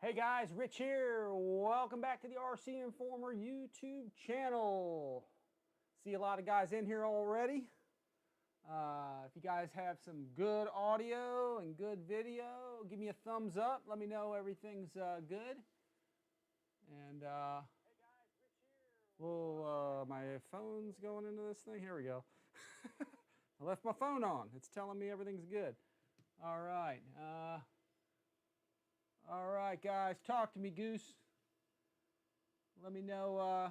Hey guys, Rich here. Welcome back to the RC Informer YouTube channel. See a lot of guys in here already. If you guys have some good audio and good video, give me a thumbs up. Let me know everything's good. And my phone's going into this thing. Here we go. I left my phone on. It's telling me everything's good. All right. All right, guys, talk to me, Goose. Let me know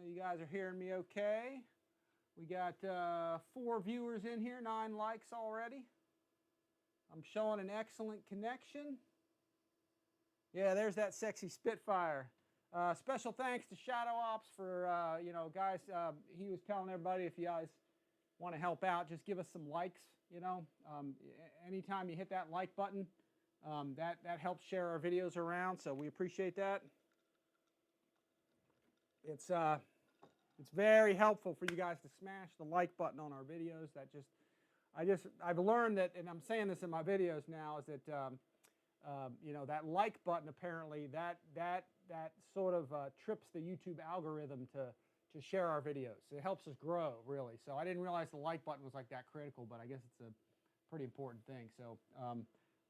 you guys are hearing me okay. We got 4 viewers in here, 9 likes already. I'm showing an excellent connection. Yeah, there's that sexy Spitfire. Special thanks to Shadow Ops for, guys, he was telling everybody if you guys want to help out, just give us some likes, anytime you hit that like button, that helps share our videos around, so we appreciate that. It's very helpful for you guys to smash the like button on our videos. I've learned that, and I'm saying this in my videos now, is that that like button apparently that sort of trips the YouTube algorithm to share our videos. It helps us grow, really. So I didn't realize the like button was like that critical, but I guess it's a pretty important thing. So.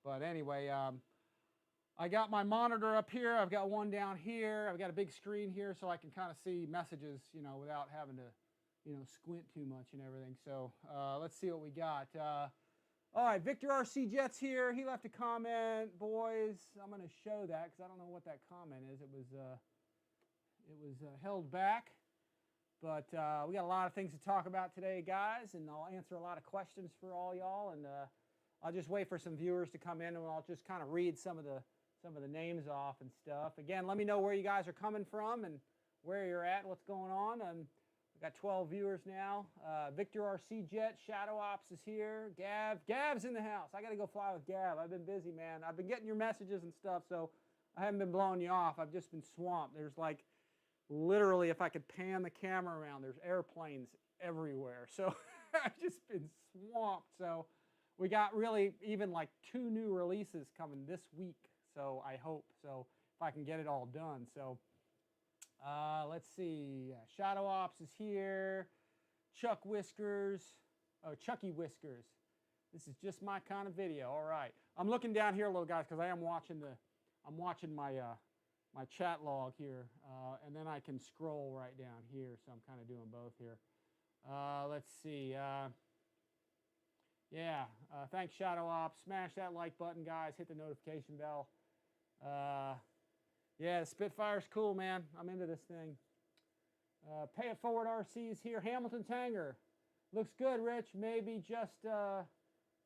But anyway, I got my monitor up here. I've got one down here. I've got a big screen here so I can kind of see messages, without having to, squint too much and everything. So let's see what we got. All right, Victor RC Jet's here. He left a comment. Boys, I'm going to show that because I don't know what that comment is. It was held back. But we got a lot of things to talk about today, guys, and I'll answer a lot of questions for all y'all. And I'll just wait for some viewers to come in, and I'll just kind of read some of the names off and stuff. Again, let me know where you guys are coming from and where you're at, what's going on. We've got 12 viewers now. Victor RC Jet, Shadow Ops is here. Gav's in the house. I got to go fly with Gav. I've been busy, man. I've been getting your messages and stuff, so I haven't been blowing you off. I've just been swamped. There's like, literally, if I could pan the camera around, there's airplanes everywhere. So I've just been swamped. So we got really even like 2 new releases coming this week, so I hope. So if I can get it all done. So let's see. Shadow Ops is here. Chuck Whiskers. Oh, Chucky Whiskers. This is just my kind of video. All right. I'm looking down here a little, guys, because I'm watching my my chat log here, and then I can scroll right down here. So I'm kind of doing both here. Let's see. Yeah, thanks Shadow Ops. Smash that like button, guys. Hit the notification bell. Yeah, the Spitfire's cool, man. I'm into this thing. Pay It Forward RC's here. Hamilton Tanger. Looks good, Rich. Maybe just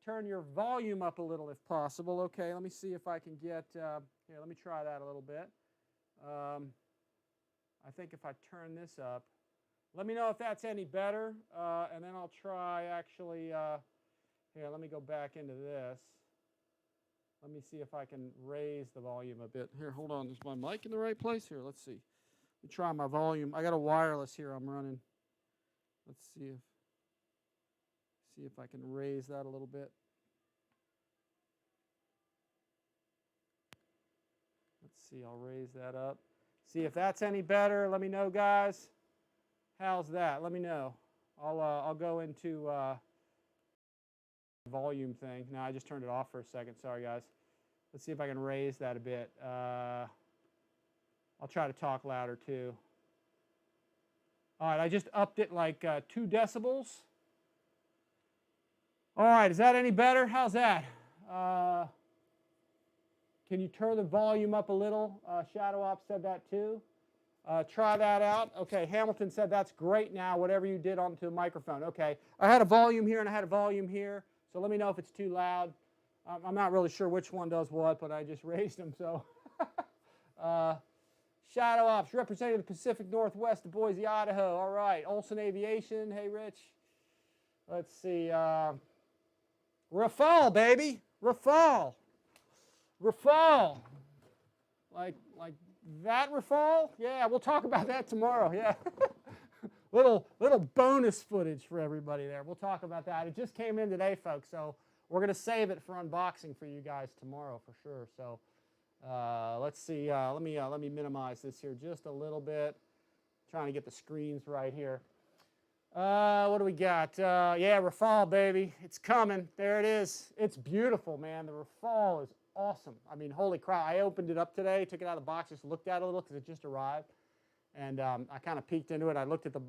turn your volume up a little if possible. Okay, let me see if I can get... here, let me try that a little bit. I think if I turn this up... Let me know if that's any better, and then I'll try actually... Here, let me go back into this. Let me see if I can raise the volume a bit. Here, hold on. Is my mic in the right place? Here, let's see. Let me try my volume. I got a wireless here I'm running. Let's see if I can raise that a little bit. Let's see, I'll raise that up. See if that's any better. Let me know, guys. How's that? Let me know. I'll go into volume thing. No, I just turned it off for a second. Sorry, guys. Let's see if I can raise that a bit. I'll try to talk louder, too. All right, I just upped it like 2 decibels. All right, is that any better? How's that? Can you turn the volume up a little? Shadow Ops said that, too. Try that out. Okay, Hamilton said that's great now, whatever you did onto the microphone. Okay, I had a volume here and I had a volume here. So let me know if it's too loud. I'm not really sure which one does what, but I just raised them. So Shadow Ops, representing the Pacific Northwest of Boise, Idaho. All right, Olson Aviation. Hey, Rich. Let's see. Rafale, baby. Rafale. Rafale. Like that Rafale? Yeah, we'll talk about that tomorrow. Yeah. Little bonus footage for everybody there. We'll talk about that. It just came in today, folks, so we're going to save it for unboxing for you guys tomorrow for sure. So Let's see. Let me minimize this here just a little bit. Trying to get the screens right here. What do we got? Yeah, Rafale, baby. It's coming. There it is. It's beautiful, man. The Rafale is awesome. I mean, holy crap. I opened it up today, took it out of the box, just looked at it a little because it just arrived. And I kind of peeked into it. I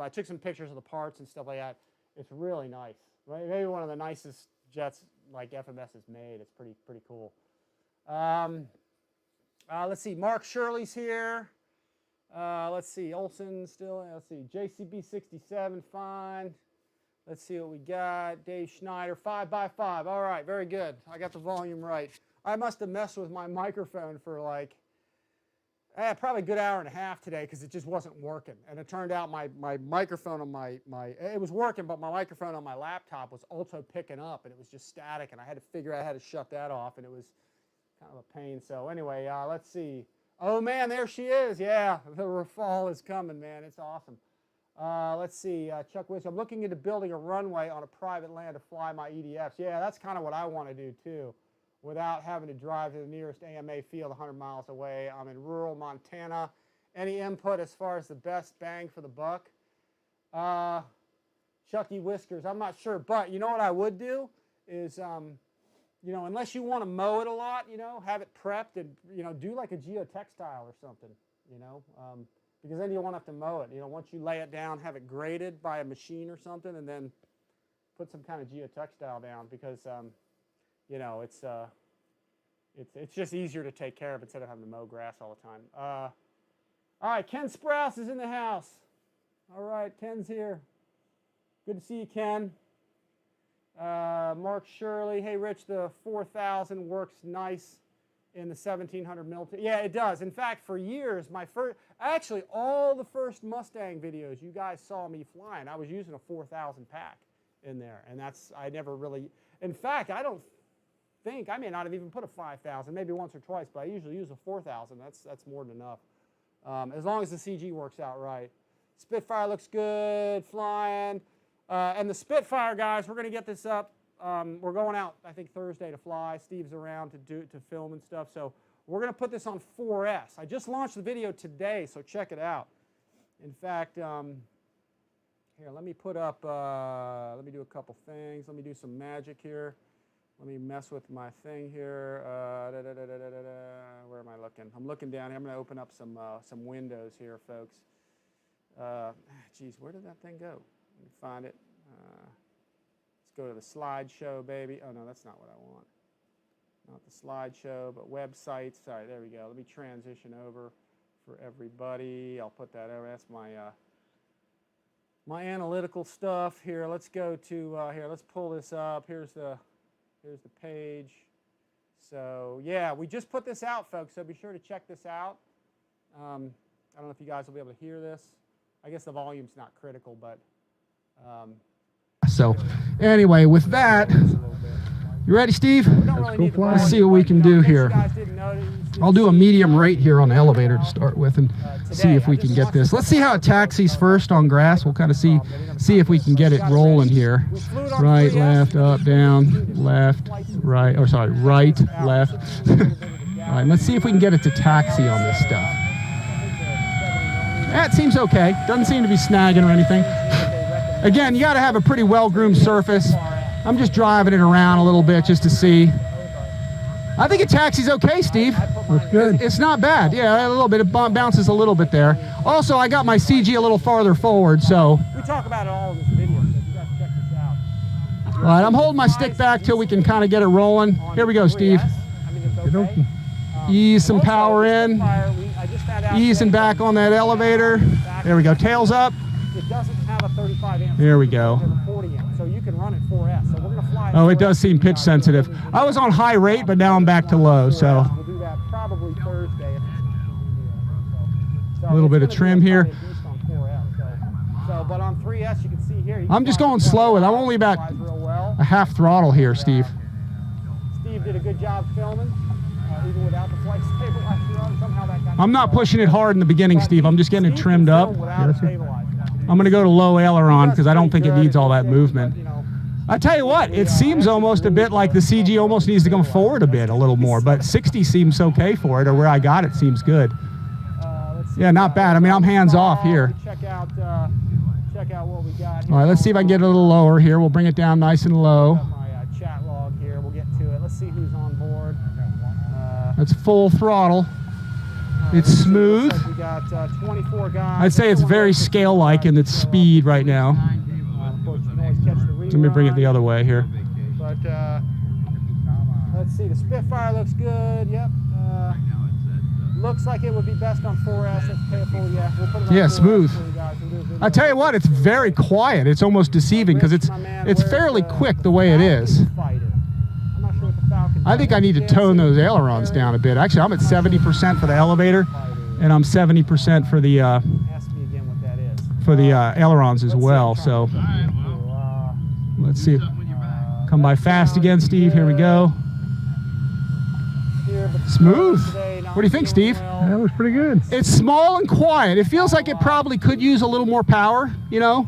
took some pictures of the parts and stuff like that. It's really nice. Right? Maybe one of the nicest jets like FMS has made. It's pretty cool. Let's see. Mark Shirley's here. Let's see, Olson still, let's see, JCB 67, fine. Let's see what we got. Dave Schneider, 5x5. All right, very good. I got the volume right. I must have messed with my microphone for like, probably a good hour and a half today because it just wasn't working. And it turned out my microphone on it was working, but my microphone on my laptop was also picking up and it was just static and I had to figure out how to shut that off and it was kind of a pain. So anyway, let's see. Oh, man, there she is. Yeah, the Rafale is coming, man. It's awesome. Let's see. Chuck Wish, I'm looking into building a runway on a private land to fly my EDFs. Yeah, that's kind of what I want to do, too, without having to drive to the nearest AMA field 100 miles away. I'm in rural Montana. Any input as far as the best bang for the buck? Chucky Whiskers, I'm not sure. But you know what I would do is... you know, unless you want to mow it a lot, you know, have it prepped and, you know, do like a geotextile or something, you know, because then you won't have to mow it. You know, once you lay it down, have it graded by a machine or something and then put some kind of geotextile down because, you know, it's just easier to take care of instead of having to mow grass all the time. All right, Ken Sprouse is in the house. All right, Ken's here. Good to see you, Ken. Mark Shirley, hey Rich, the 4000 works nice in the 1700 military. Yeah, it does. In fact, for years, actually all the first Mustang videos you guys saw me flying, I was using a 4000 pack in there, and I never really. In fact, I may not have even put a 5000, maybe once or twice, but I usually use a 4000. That's more than enough, as long as the CG works out right. Spitfire looks good, flying. And the Spitfire guys, we're going to get this up. We're going out, I think, Thursday to fly. Steve's around to film and stuff. So we're going to put this on 4S. I just launched the video today, so check it out. In fact, here, let me put up, let me do a couple things. Let me do some magic here. Let me mess with my thing here. Where am I looking? I'm looking down here. I'm going to open up some windows here, folks. Geez, where did that thing go? Let me find it. Let's go to the slideshow, baby. Oh, no, that's not what I want. Not the slideshow, but websites. All right, there we go. Let me transition over for everybody. I'll put that over. That's my analytical stuff. Here, let's go to, here, let's pull this up. Here's the page. So, yeah, we just put this out, folks, so be sure to check this out. I don't know if you guys will be able to hear this. I guess the volume's not critical, but... So anyway, with that, you ready, Steve? Let's see what we can do here. I'll do a medium rate here on the elevator to start with and see if we can get this. Let's see how it taxis first on grass. We'll kind of see if we can get it rolling here. Right, left, up, down, left, right, or sorry, right, left. All right, let's see if we can get it to taxi on this stuff. That seems okay. Doesn't seem to be snagging or anything. Again, you got to have a pretty well-groomed surface. I'm just driving it around a little bit just to see. I think it taxis okay, Steve. Looks good. It's not bad. Yeah, a little bit. It bounces a little bit there. Also, I got my CG a little farther forward, so. We talk about it all in this video, so you guys check this out. All right, I'm holding my stick back till we can kind of get it rolling. Here we go, Steve. Ease some power in. Easing back on that elevator. There we go. Tails up. It doesn't have a 35 amp. There we go. So you can run it 4S. So we're going to fly. Oh, it does seem pitch sensitive. I was on high rate, but now I'm back to low. So we'll do that probably Thursday. A little bit of trim here. So, but on 3S, you can see here. I'm just going slow, and I'm only about a half throttle here, Steve. Steve did a good job filming, even without the flight stabilizer on. Somehow that got. I'm not pushing it hard in the beginning, Steve. I'm just getting it trimmed up. I'm going to go to low aileron because I don't think it needs all that movement. I tell you what, it seems almost a bit like the CG almost needs to come forward a bit, a little more, but 60 seems okay for it, or where I got it seems good. Yeah, not bad. I mean, I'm hands off here. Check out what we got here. All right, let's see if I can get it a little lower here. We'll bring it down nice and low. Got my chat log here. We'll get to it. Let's see who's on board. That's full throttle. It's smooth. We got 24 guys. I'd say it's very scale-like in its speed right now. Of course, you can always catch the Let me bring it the other way here. But let's see. The Spitfire looks good. Yep. Looks like it would be best on 4S. That's careful. Yeah. We'll put it on 4S smooth. for you guys. We'll do a video. I tell you what, it's very quiet. It's almost deceiving because it's fairly quick the way it is. I think I need to tone those ailerons down a bit. Actually, I'm at 70% for the elevator, and I'm 70% for the Ask me again what that is. ailerons as well. So let's see. Come by fast again, Steve. Here we go. Smooth. What do you think, Steve? That was pretty good. It's small and quiet. It feels like it probably could use a little more power, you know,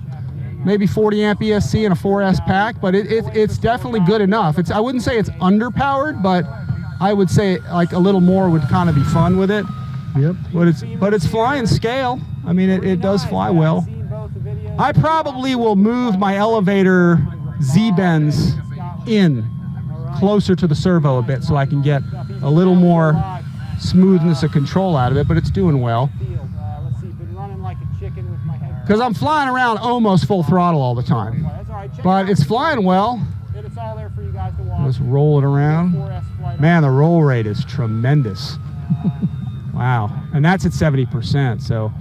maybe 40 amp ESC and a 4S pack, but it's definitely good enough. I wouldn't say it's underpowered, but I would say like a little more would kind of be fun with it. Yep. But it's flying scale. I mean, it does fly well. I probably will move my elevator Z-bends in closer to the servo a bit so I can get a little more smoothness of control out of it, but it's doing well. Because I'm flying around almost full throttle all the time. But it's flying well. Let's roll it around. Man, the roll rate is tremendous. Wow. And that's at 70%, so.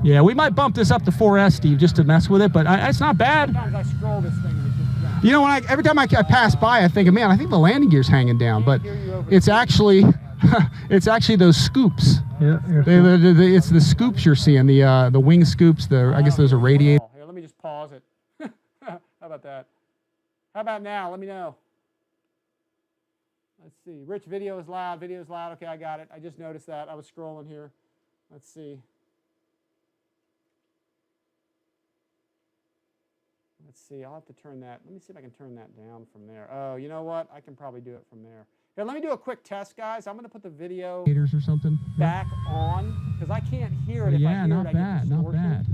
Yeah, we might bump this up to 4S, Steve, just to mess with it, but it's not bad. Sometimes I scroll this thing and it just jumps. You know, every time I pass by, I think, man, I think the landing gear's hanging down, but it's actually those scoops. Yeah. It's the scoops you're seeing, the wing scoops. I guess those are radiators. Here, let me just pause it. How about that? How about now? Let me know. Let's see. Rich, video is loud. Video is loud. Okay, I got it. I just noticed that. I was scrolling here. Let's see. Let's see. I'll have to turn that. Let me see if I can turn that down from there. Oh, you know what? I can probably do it from there. Here, let me do a quick test, guys. I'm going to put the video Or something. back on because I can't hear it. If I hear not it, bad, I get not distortion. bad.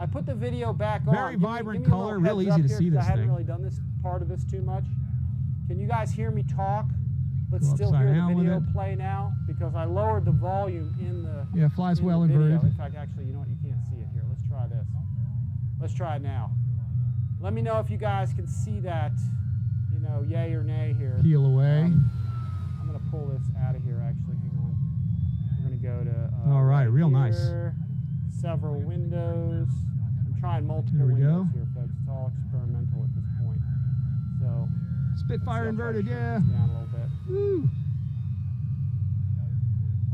I put the video back on. Very Give me vibrant a little color, real heads easy up to here, see 'cause this I haven't thing. really done this part of this too much. Can you guys hear me talk, but Go still upside hear down the with video it. play now? Because I lowered the volume in the Yeah, flies in well the video. inverted. In fact, actually, you know what? You can't see it here. Let's try this. Let's try it now. Let me know if you guys can see that, you know, yay or nay here. Peel away. I'm going to pull this out of here, actually. Hang on. We're going to go to... All right, real nice. Several windows. I'm trying multiple There we windows go. here, folks. It's all experimental at this point. So... Spitfire inverted, yeah. Down a little bit. Woo.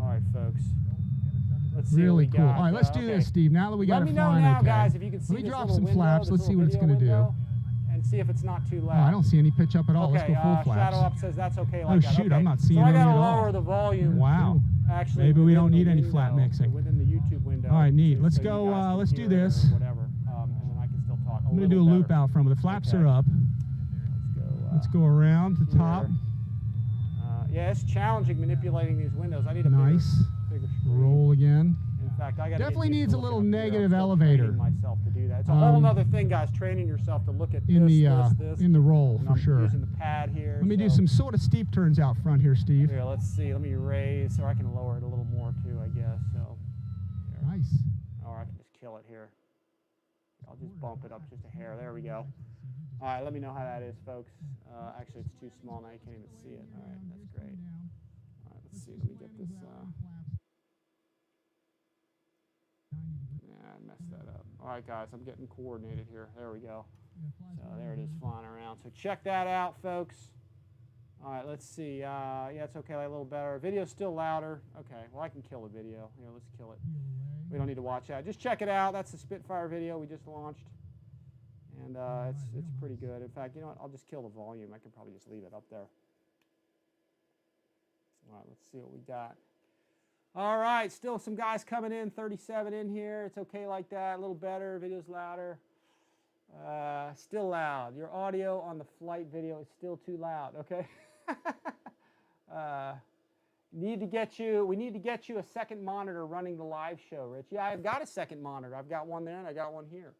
All right, folks. Let's see Really what we cool. got. All right, let's do this, Steve. Now that we got Let it me know flying now, okay. guys, if you can see Let me this drop little some window, flaps. this Let's see little what it's video going to do. window, and see if it's not too Oh, loud. I don't see any pitch up at all. Okay, Let's go full flaps. Shadow Up says that's okay Oh, like that. shoot, Okay. I'm not seeing so I any gotta at all. lower the volume. Wow. Actually, Maybe we within don't the need any flat window, mixing. Within the YouTube window. All right, neat. so Let's you go, guys can let's do hear it or this. Whatever, and then I can still talk I'm going to do a loop out from it. The flaps are up. Let's go around the top. Yeah, it's challenging manipulating these windows. I need a Nice. bigger screen. Roll again. In fact, I got Definitely needs a little negative I'm still elevator. training myself to do that. It's a whole other thing, guys. Training yourself to look at In this. in the roll And for I'm sure. using the pad here. Let me do some sort of steep turns out front here, Steve. Here, let's see. Let me raise, or I can lower it a little more too, I guess. So, here. Nice. Or I can just kill it here. I'll just bump it up just a hair. There we go. All right, let me know how that is, folks. Actually, it's too small now. You can't even see it. All right, that's great. All right, let's see. Let me get this. Yeah, I messed that up. All right, guys, I'm getting coordinated here. There we go. So there it is flying around. So check that out, folks. All right, let's see. Yeah, it's okay, like a little better. Video's still louder. Okay, well, I can kill the video. Here, let's kill it. We don't need to watch that. Just check it out. That's the Spitfire video we just launched. And it's pretty good. In fact, you know what? I'll just kill the volume. I could probably just leave it up there. All right, let's see what we got. All right, still some guys coming in. 37 in here. It's okay like that. A little better. Video's louder. Still loud. Your audio on the flight video is still too loud. Okay. We need to get you a second monitor running the live show, Rich. Yeah, I've got a second monitor. I've got one there and I got one here.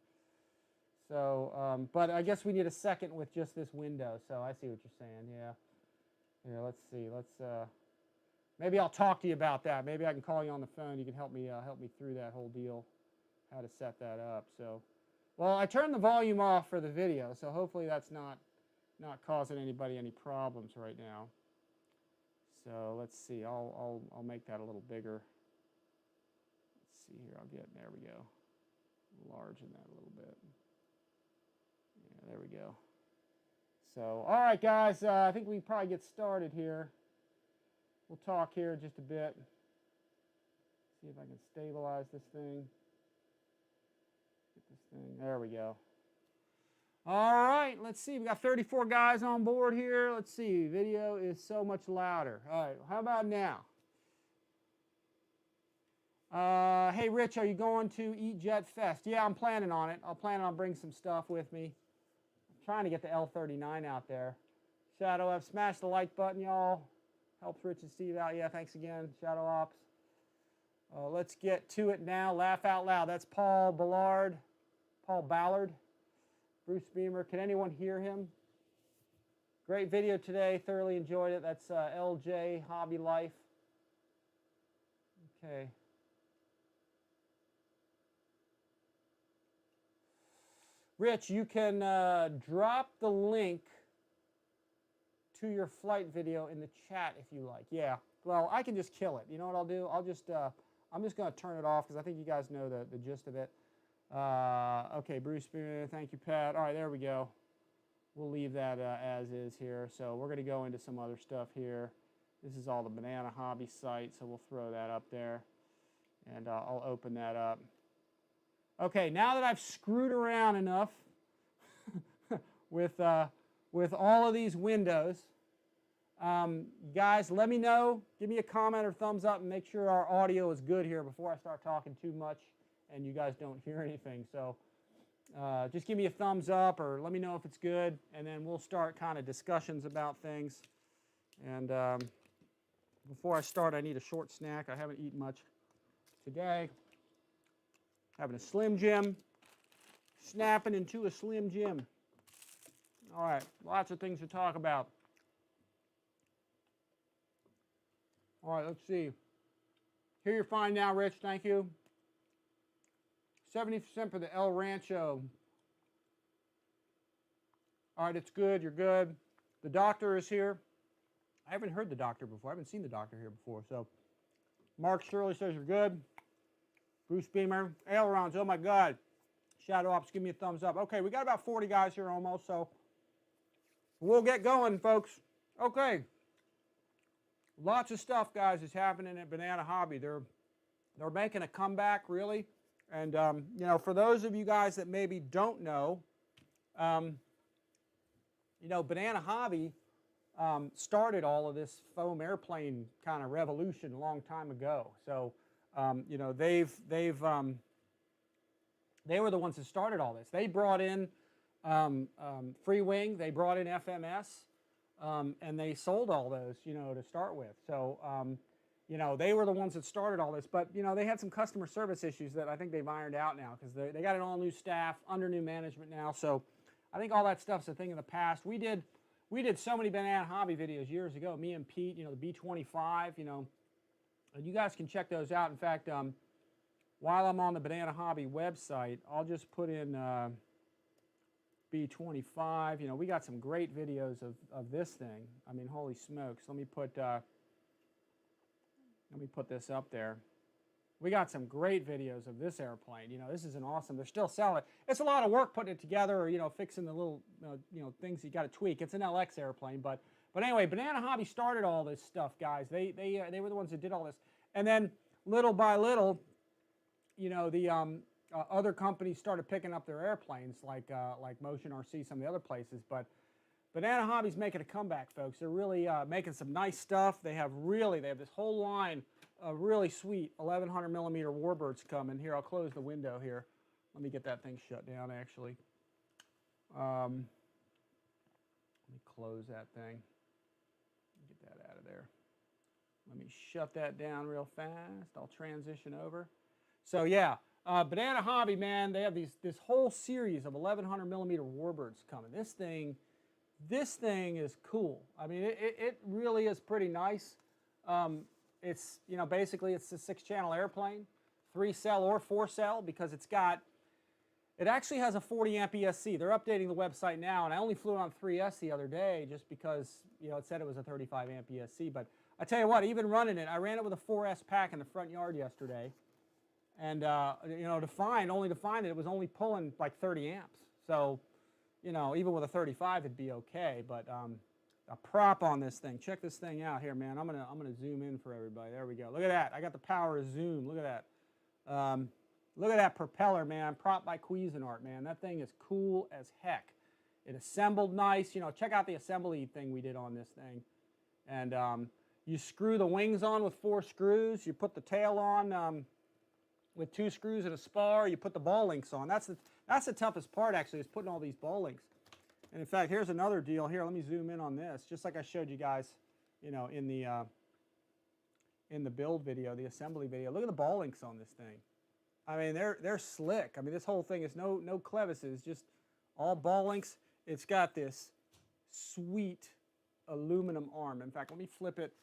So, but I guess we need a second with just this window. So I see what you're saying. Yeah. Here, let's see. Maybe I'll talk to you about that. Maybe I can call you on the phone. You can help me through that whole deal, how to set that up. So, well, I turned the volume off for the video, so hopefully that's not causing anybody any problems right now. So let's see. I'll make that a little bigger. Let's see here. There we go. Enlarging that a little bit. Yeah, there we go. So, all right, guys. I think we can probably get started here. We'll talk here in just a bit. See if I can stabilize this thing. Get this thing. There we go. All right, let's see. We got 34 guys on board here. Let's see. Video is so much louder. All right, how about now? Hey, Rich, are you going to Eat Jet Fest? Yeah, I'm planning on it. I'll plan on bringing some stuff with me. I'm trying to get the L39 out there. Shadow F, smash the like button, y'all. Helps Rich and Steve out. Yeah, thanks again, Shadow Ops. Let's get to it now. Laugh out loud. That's Paul Ballard. Bruce Beamer. Can anyone hear him? Great video today. Thoroughly enjoyed it. That's LJ Hobby Life. Okay. Rich, you can drop the link to your flight video in the chat if you like. Yeah. Well, I can just kill it. You know what I'll do? I'm just going to turn it off because I think you guys know the gist of it. Okay, Bruce, thank you, Pat. All right, there we go. We'll leave that as is here. So we're going to go into some other stuff here. This is all the Banana Hobby site, so we'll throw that up there. And I'll open that up. Okay, now that I've screwed around enough with all of these windows, guys, let me know. Give me a comment or thumbs up and make sure our audio is good here before I start talking too much and you guys don't hear anything. So just give me a thumbs up or let me know if it's good, and then we'll start kind of discussions about things. And before I start, I need a short snack. I haven't eaten much today. Having a Slim Jim, snapping into a Slim Jim. All right, lots of things to talk about. All right, let's see. Here you're fine now, Rich. Thank you. 70% for the El Rancho. All right, it's good. You're good. The doctor is here. I haven't heard the doctor before. I haven't seen the doctor here before. So, Mark Shirley says you're good. Bruce Beamer. Ailerons. Oh, my God. Shadow Ops, give me a thumbs up. Okay, we got about 40 guys here almost, so we'll get going, folks. Okay. Lots of stuff, guys, is happening at Banana Hobby. They're making a comeback, really. And, you know, for those of you guys that maybe don't know, you know, Banana Hobby started all of this foam airplane kind of revolution a long time ago. So, you know, they were the ones that started all this. They brought in Free Wing, they brought in FMS, and they sold all those, you know, to start with. So, you know, they were the ones that started all this, but, you know, they had some customer service issues that I think they've ironed out now because they got an all new staff, under new management now. So I think all that stuff's a thing in the past. We did so many Banana Hobby videos years ago, me and Pete, you know, the V25, you know, and you guys can check those out. In fact, while I'm on the Banana Hobby website, I'll just put in V25. You know, we got some great videos of this thing. I mean, holy smokes. Let me put this up there. We got some great videos of this airplane. You know, this is an awesome. They're still selling it. It's a lot of work putting it together, or, you know, fixing the little you know, things you got to tweak. It's an LX airplane, but anyway, Banana Hobby started all this stuff, guys. They were the ones that did all this, and then little by little, you know, the other companies started picking up their airplanes, like Motion RC, some of the other places. But Banana Hobby's making a comeback, folks. They're really making some nice stuff. They have this whole line of really sweet 1100 millimeter Warbirds coming. Here, I'll close the window here. Let me get that thing shut down, actually. Let me close that thing. Get that out of there. Let me shut that down real fast. I'll transition over. So yeah, Banana Hobby, man, they have this whole series of 1100 millimeter Warbirds coming. This thing is cool. I mean, it really is pretty nice. It's, you know, basically it's a 6-channel airplane, 3-cell or 4-cell, because it actually has a 40 amp ESC. They're updating the website now, and I only flew it on 3S the other day just because, you know, it said it was a 35 amp ESC. But I tell you what, even running it, I ran it with a 4S pack in the front yard yesterday, and you know, only to find that it was only pulling like 30 amps. So, you know, even with a 35, it'd be okay. But a prop on this thing. Check this thing out here, man. I'm gonna zoom in for everybody. There we go. Look at that. I got the power of zoom. Look at that. Look at that propeller, man. Prop by Cuisinart, man. That thing is cool as heck. It assembled nice. You know, check out the assembly thing we did on this thing. And you screw the wings on with 4 screws. You put the tail on with 2 screws and a spar. You put the ball links on. That's the toughest part, actually, is putting all these ball links. And in fact, here's another deal. Here, let me zoom in on this. Just like I showed you guys, you know, in the build video, the assembly video. Look at the ball links on this thing. I mean, they're slick. I mean, this whole thing is no clevises, just all ball links. It's got this sweet aluminum arm. In fact, let me flip it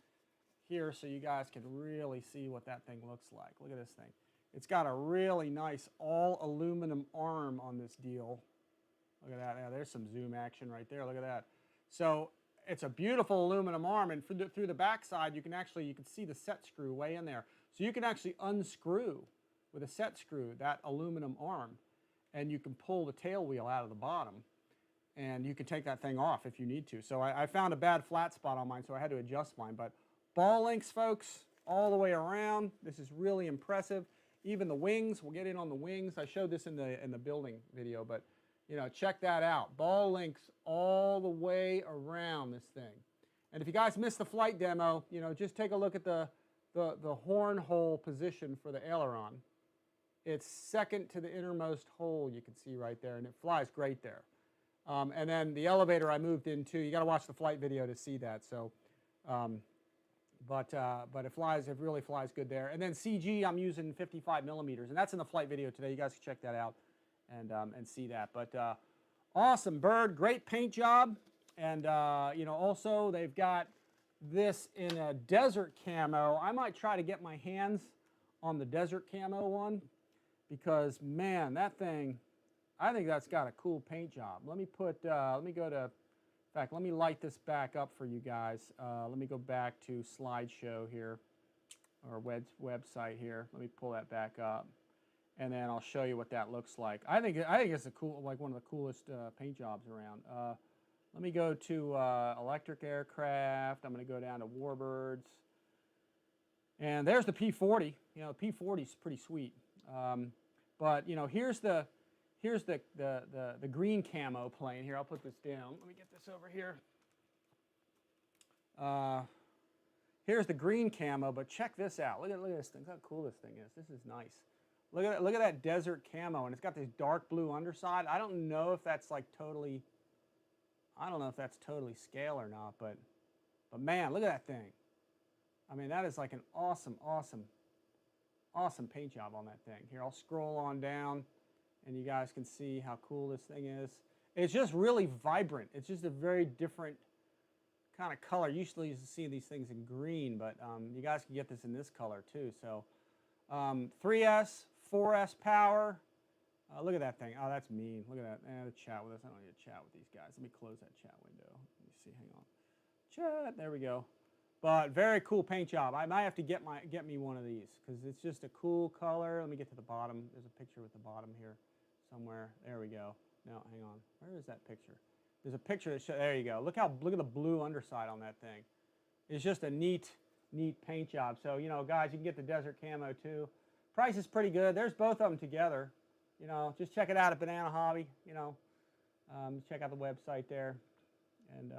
here so you guys can really see what that thing looks like. Look at this thing. It's got a really nice all aluminum arm on this deal. Look at that. Yeah, there's some zoom action right there. Look at that. So it's a beautiful aluminum arm, and through the backside, you can see the set screw way in there. So you can actually unscrew with a set screw that aluminum arm, and you can pull the tail wheel out of the bottom, and you can take that thing off if you need to. So I found a bad flat spot on mine, so I had to adjust mine. But ball links, folks, all the way around. This is really impressive. Even the wings, we'll get in on the wings. I showed this in the building video, but you know, check that out. Ball links all the way around this thing. And if you guys missed the flight demo, you know, just take a look at the horn hole position for the aileron. It's second to the innermost hole, you can see right there, and it flies great there. And then the elevator I moved into, you got to watch the flight video to see that. So, but it really flies good there. And then CG, I'm using 55 millimeters, and that's in the flight video today. You guys can check that out and see that. But awesome bird, great paint job, and you know, also they've got this in a desert camo. I might try to get my hands on the desert camo one, because man, that thing, I think that's got a cool paint job. Let me go to, in fact, let me light this back up for you guys. Let me go back to slideshow here, or website here. Let me pull that back up, and then I'll show you what that looks like. I think it's a cool, like one of the coolest paint jobs around. Let me go to electric aircraft. I'm going to go down to Warbirds, and there's the P40. You know, the P40 is pretty sweet. But you know, here's the green camo plane. Here, I'll put this down. Let me get this over here. Here's the green camo, but check this out. Look at this thing. Look how cool this thing is. This is nice. Look at that desert camo, and it's got this dark blue underside. I don't know if that's like totally. I don't know if that's totally scale or not, but man, look at that thing. I mean, that is like an awesome paint job on that thing. Here, I'll scroll on down, and you guys can see how cool this thing is. It's just really vibrant. It's just a very different kind of color. Usually you see these things in green, but you guys can get this in this color too. So 3S, 4S power. Look at that thing. Oh, that's mean. Look at that. To chat with us. I don't need to chat with these guys. Let me close that chat window. Let me see. Hang on. Chat. There we go. But very cool paint job. I might have to get me one of these, because it's just a cool color. Let me get to the bottom. There's a picture with the bottom here somewhere. There we go. No, hang on. Where is that picture? There's a picture that shows. There you go. Look at the blue underside on that thing. It's just a neat paint job. So, you know, guys, you can get the desert camo too. Price is pretty good. There's both of them together. You know, just check it out at Banana Hobby. You know, check out the website there, and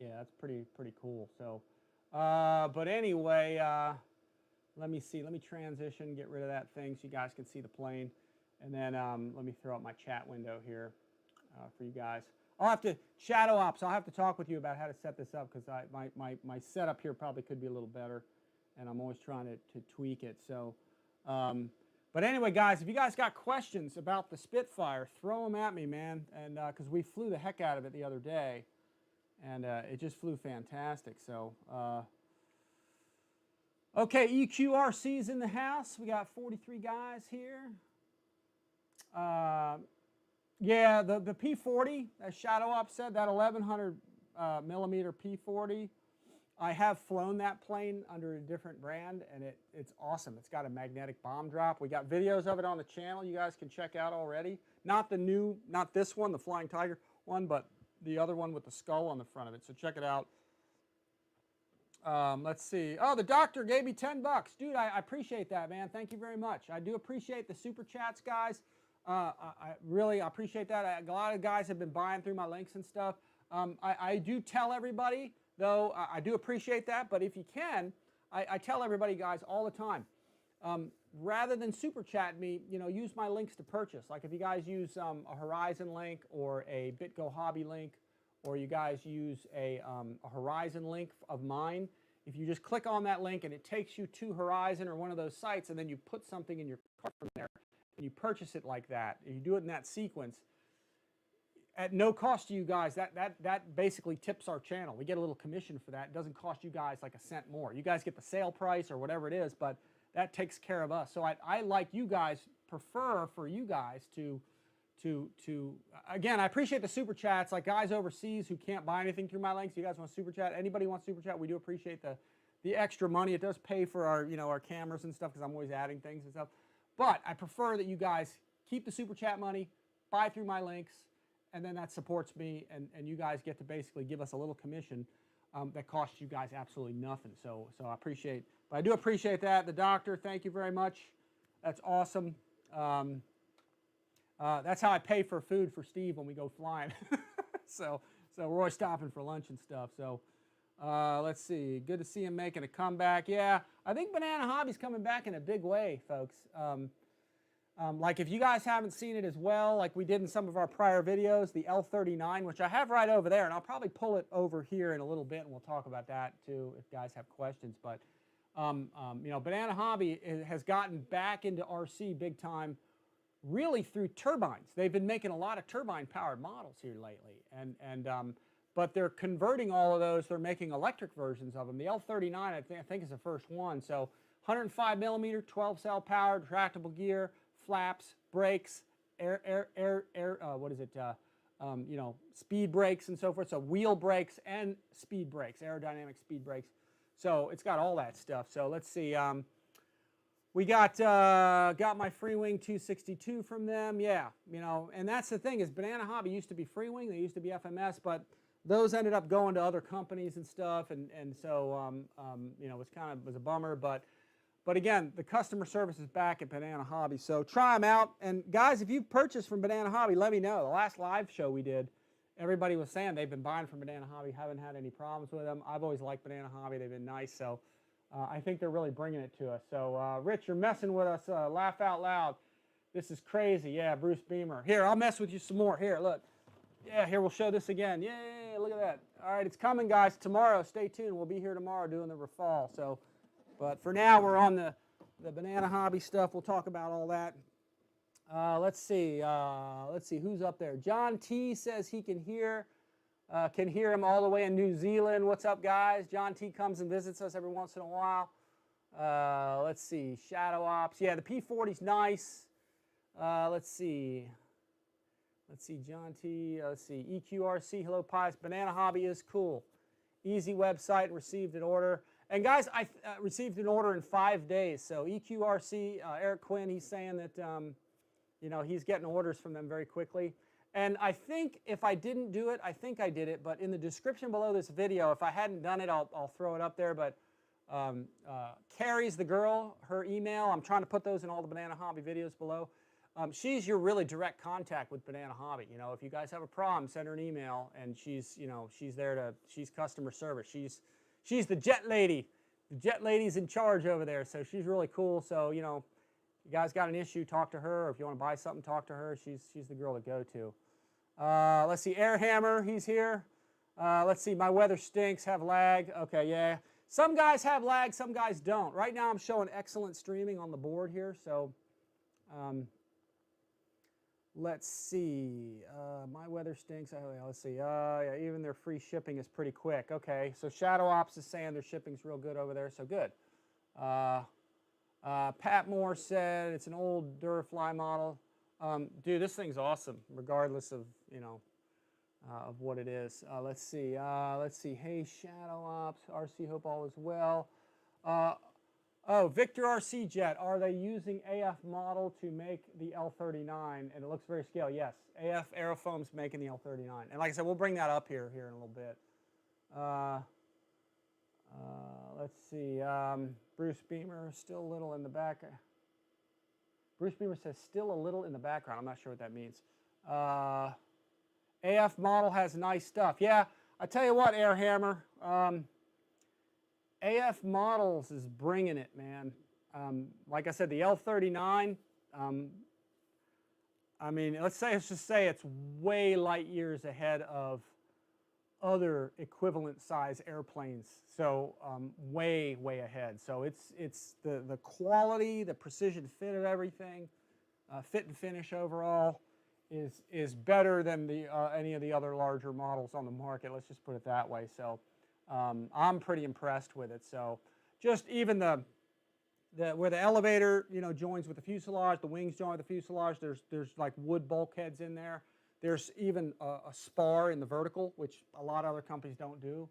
yeah, that's pretty cool. So, but anyway, let me see. Let me transition, get rid of that thing so you guys can see the plane, and then let me throw up my chat window here. for you guys. I'll have to, Shadow Ops, I'll have to talk with you about how to set this up, because my setup here probably could be a little better, and I'm always trying to tweak it. So, but anyway, guys, if you guys got questions about the Spitfire, throw them at me, man, and because we flew the heck out of it the other day, and it just flew fantastic. So, okay, EQRC's in the house. We got 43 guys here. Yeah, the P40, as Shadow Op said, that 1100 millimeter P40, I have flown that plane under a different brand, and it's awesome. It's got a magnetic bomb drop. We got videos of it on the channel you guys can check out already. Not the new, not this one, the Flying Tiger one, but the other one with the skull on the front of it. So check it out. Let's see. Oh, the doctor gave me $10. Dude, I appreciate that, man. Thank you very much. I do appreciate the super chats, guys. I really appreciate that. A lot of guys have been buying through my links and stuff. I do tell everybody, though, I do appreciate that, but if you can, I tell everybody, guys, all the time, rather than super chat me, you know, use my links to purchase. Like if you guys use a Horizon link or a BitGo Hobby link, or you guys use a Horizon link of mine, if you just click on that link and it takes you to Horizon or one of those sites, and then you put something in your cart from there, and you purchase it like that, and you do it in that sequence, at no cost to you guys, that basically tips our channel. We get a little commission for that. It doesn't cost you guys like a cent more. You guys get the sale price or whatever it is, but that takes care of us. So I like you guys, prefer for you guys to again, I appreciate the super chats, like guys overseas who can't buy anything through my links. You guys want super chat? Anybody wants super chat? We do appreciate the extra money. It does pay for our, you know, our cameras and stuff, because I'm always adding things and stuff. But I prefer that you guys keep the super chat money, buy through my links, and then that supports me, and you guys get to basically give us a little commission that costs you guys absolutely nothing. So I appreciate, but I do appreciate that. The doctor, thank you very much. That's awesome. That's how I pay for food for Steve when we go flying. so we're always stopping for lunch and stuff. So let's see. Good to see him making a comeback. Yeah, I think Banana Hobby's coming back in a big way, folks. Like if you guys haven't seen it as well, like we did in some of our prior videos, the L39, which I have right over there, and I'll probably pull it over here in a little bit, and we'll talk about that too if guys have questions. But you know, Banana Hobby has gotten back into RC big time, really through turbines. They've been making a lot of turbine-powered models here lately, but they're converting all of those. They're making electric versions of them. The L39, I think is the first one. So 105 millimeter, 12-cell powered, retractable gear, flaps, brakes, what is it? You know, speed brakes and so forth. So wheel brakes and speed brakes, aerodynamic speed brakes. So it's got all that stuff. So let's see. We got my Freewing 262 from them. Yeah, you know, and that's the thing is Banana Hobby used to be Freewing. They used to be FMS, but those ended up going to other companies and stuff. And so, you know, it was a bummer. But again, the customer service is back at Banana Hobby. So try them out. And guys, if you've purchased from Banana Hobby, let me know. The last live show we did, everybody was saying they've been buying from Banana Hobby, haven't had any problems with them. I've always liked Banana Hobby. They've been nice. So I think they're really bringing it to us. So Rich, you're messing with us. Laugh out loud. This is crazy. Yeah, Bruce Beamer. Here, I'll mess with you some more. Here, look. Yeah, here, we'll show this again. Yay, look at that. All right, it's coming, guys. Tomorrow, stay tuned. We'll be here tomorrow doing the Rafale. So, but for now, we're on the Banana Hobby stuff. We'll talk about all that. Let's see. Let's see who's up there. John T says he can hear him all the way in New Zealand. What's up, guys? John T comes and visits us every once in a while. Let's see. Shadow Ops. Yeah, the P40's nice. Let's see. Let's see, John T. Let's see. EQRC. Hello, Pies. Banana Hobby is cool. Easy website. Received an order. And guys, I received an order in 5 days. So EQRC, Eric Quinn, he's saying that, you know, he's getting orders from them very quickly. And I think if I didn't do it, I think I did it. But in the description below this video, if I hadn't done it, I'll throw it up there. But Carrie's the girl, her email. I'm trying to put those in all the Banana Hobby videos below. She's your really direct contact with Banana Hobby. You know, if you guys have a problem, send her an email, and she's, you know, she's there to, she's customer service. She's the jet lady. The jet lady's in charge over there, so she's really cool. So, you know, you guys got an issue, talk to her. Or if you want to buy something, talk to her. She's the girl to go to. Let's see, Airhammer, he's here. Let's see, my weather stinks, have lag. Okay, yeah. Some guys have lag, some guys don't. Right now I'm showing excellent streaming on the board here, so let's see. My weather stinks. Let's see. Yeah, even their free shipping is pretty quick. Okay, so Shadow Ops is saying their shipping's real good over there, so good. Pat Moore said it's an old Durafly model. Dude, this thing's awesome, regardless of, you know, of what it is. Let's see. Hey, Shadow Ops, RC, hope all is well. Oh, Victor RC-Jet, are they using AF model to make the L39? And it looks very scale. Yes, AF Aerofoam's making the L39. And like I said, we'll bring that up here in a little bit. Let's see. Bruce Beamer, still a little in the back. Bruce Beamer says still a little in the background. I'm not sure what that means. AF model has nice stuff. Yeah, I tell you what, Airhammer. AF Models is bringing it, man. Like I said, the L39, I mean, let's just say it's way light years ahead of other equivalent size airplanes. So way ahead. So it's the quality, the precision fit of everything, fit and finish overall is better than any of the other larger models on the market. Let's just put it that way. So I'm pretty impressed with it. So just even where the elevator, you know, joins with the fuselage, the wings join with the fuselage, there's like wood bulkheads in there. There's even a spar in the vertical, which a lot of other companies don't do.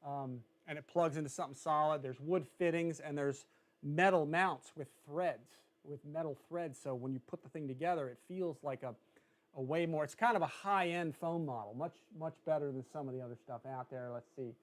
And it plugs into something solid. There's wood fittings, and there's metal mounts with threads, with metal threads. So when you put the thing together, it feels like a way more, it's kind of a high-end foam model, much better than some of the other stuff out there. Let's see.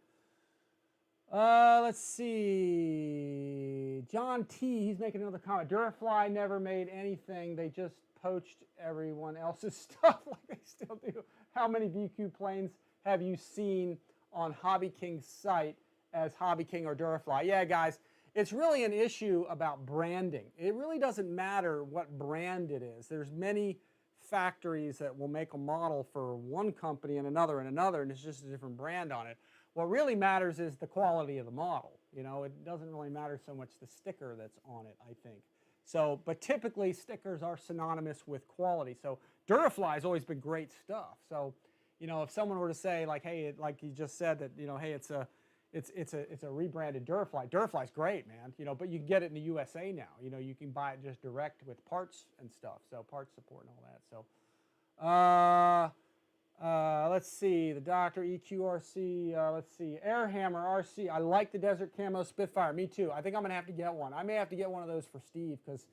Let's see. John T, he's making another comment. Durafly never made anything. They just poached everyone else's stuff like they still do. How many VQ planes have you seen on Hobby King's site as Hobby King or Durafly? Yeah, guys, it's really an issue about branding. It really doesn't matter what brand it is. There's many factories that will make a model for one company and another, and it's just a different brand on it. What really matters is the quality of the model. You know, it doesn't really matter so much the sticker that's on it, I think. So, but typically stickers are synonymous with quality. So Durafly has always been great stuff. So, you know, if someone were to say like, hey, like you just said that, you know, hey, it's a rebranded Durafly. Durafly's great, man. You know, but you can get it in the USA now. You know, you can buy it just direct with parts and stuff. So parts support and all that. So, let's see, the Dr. EQRC, let's see, Airhammer RC. I like the Desert Camo Spitfire. Me too. I think I'm going to have to get one. I may have to get one of those for Steve because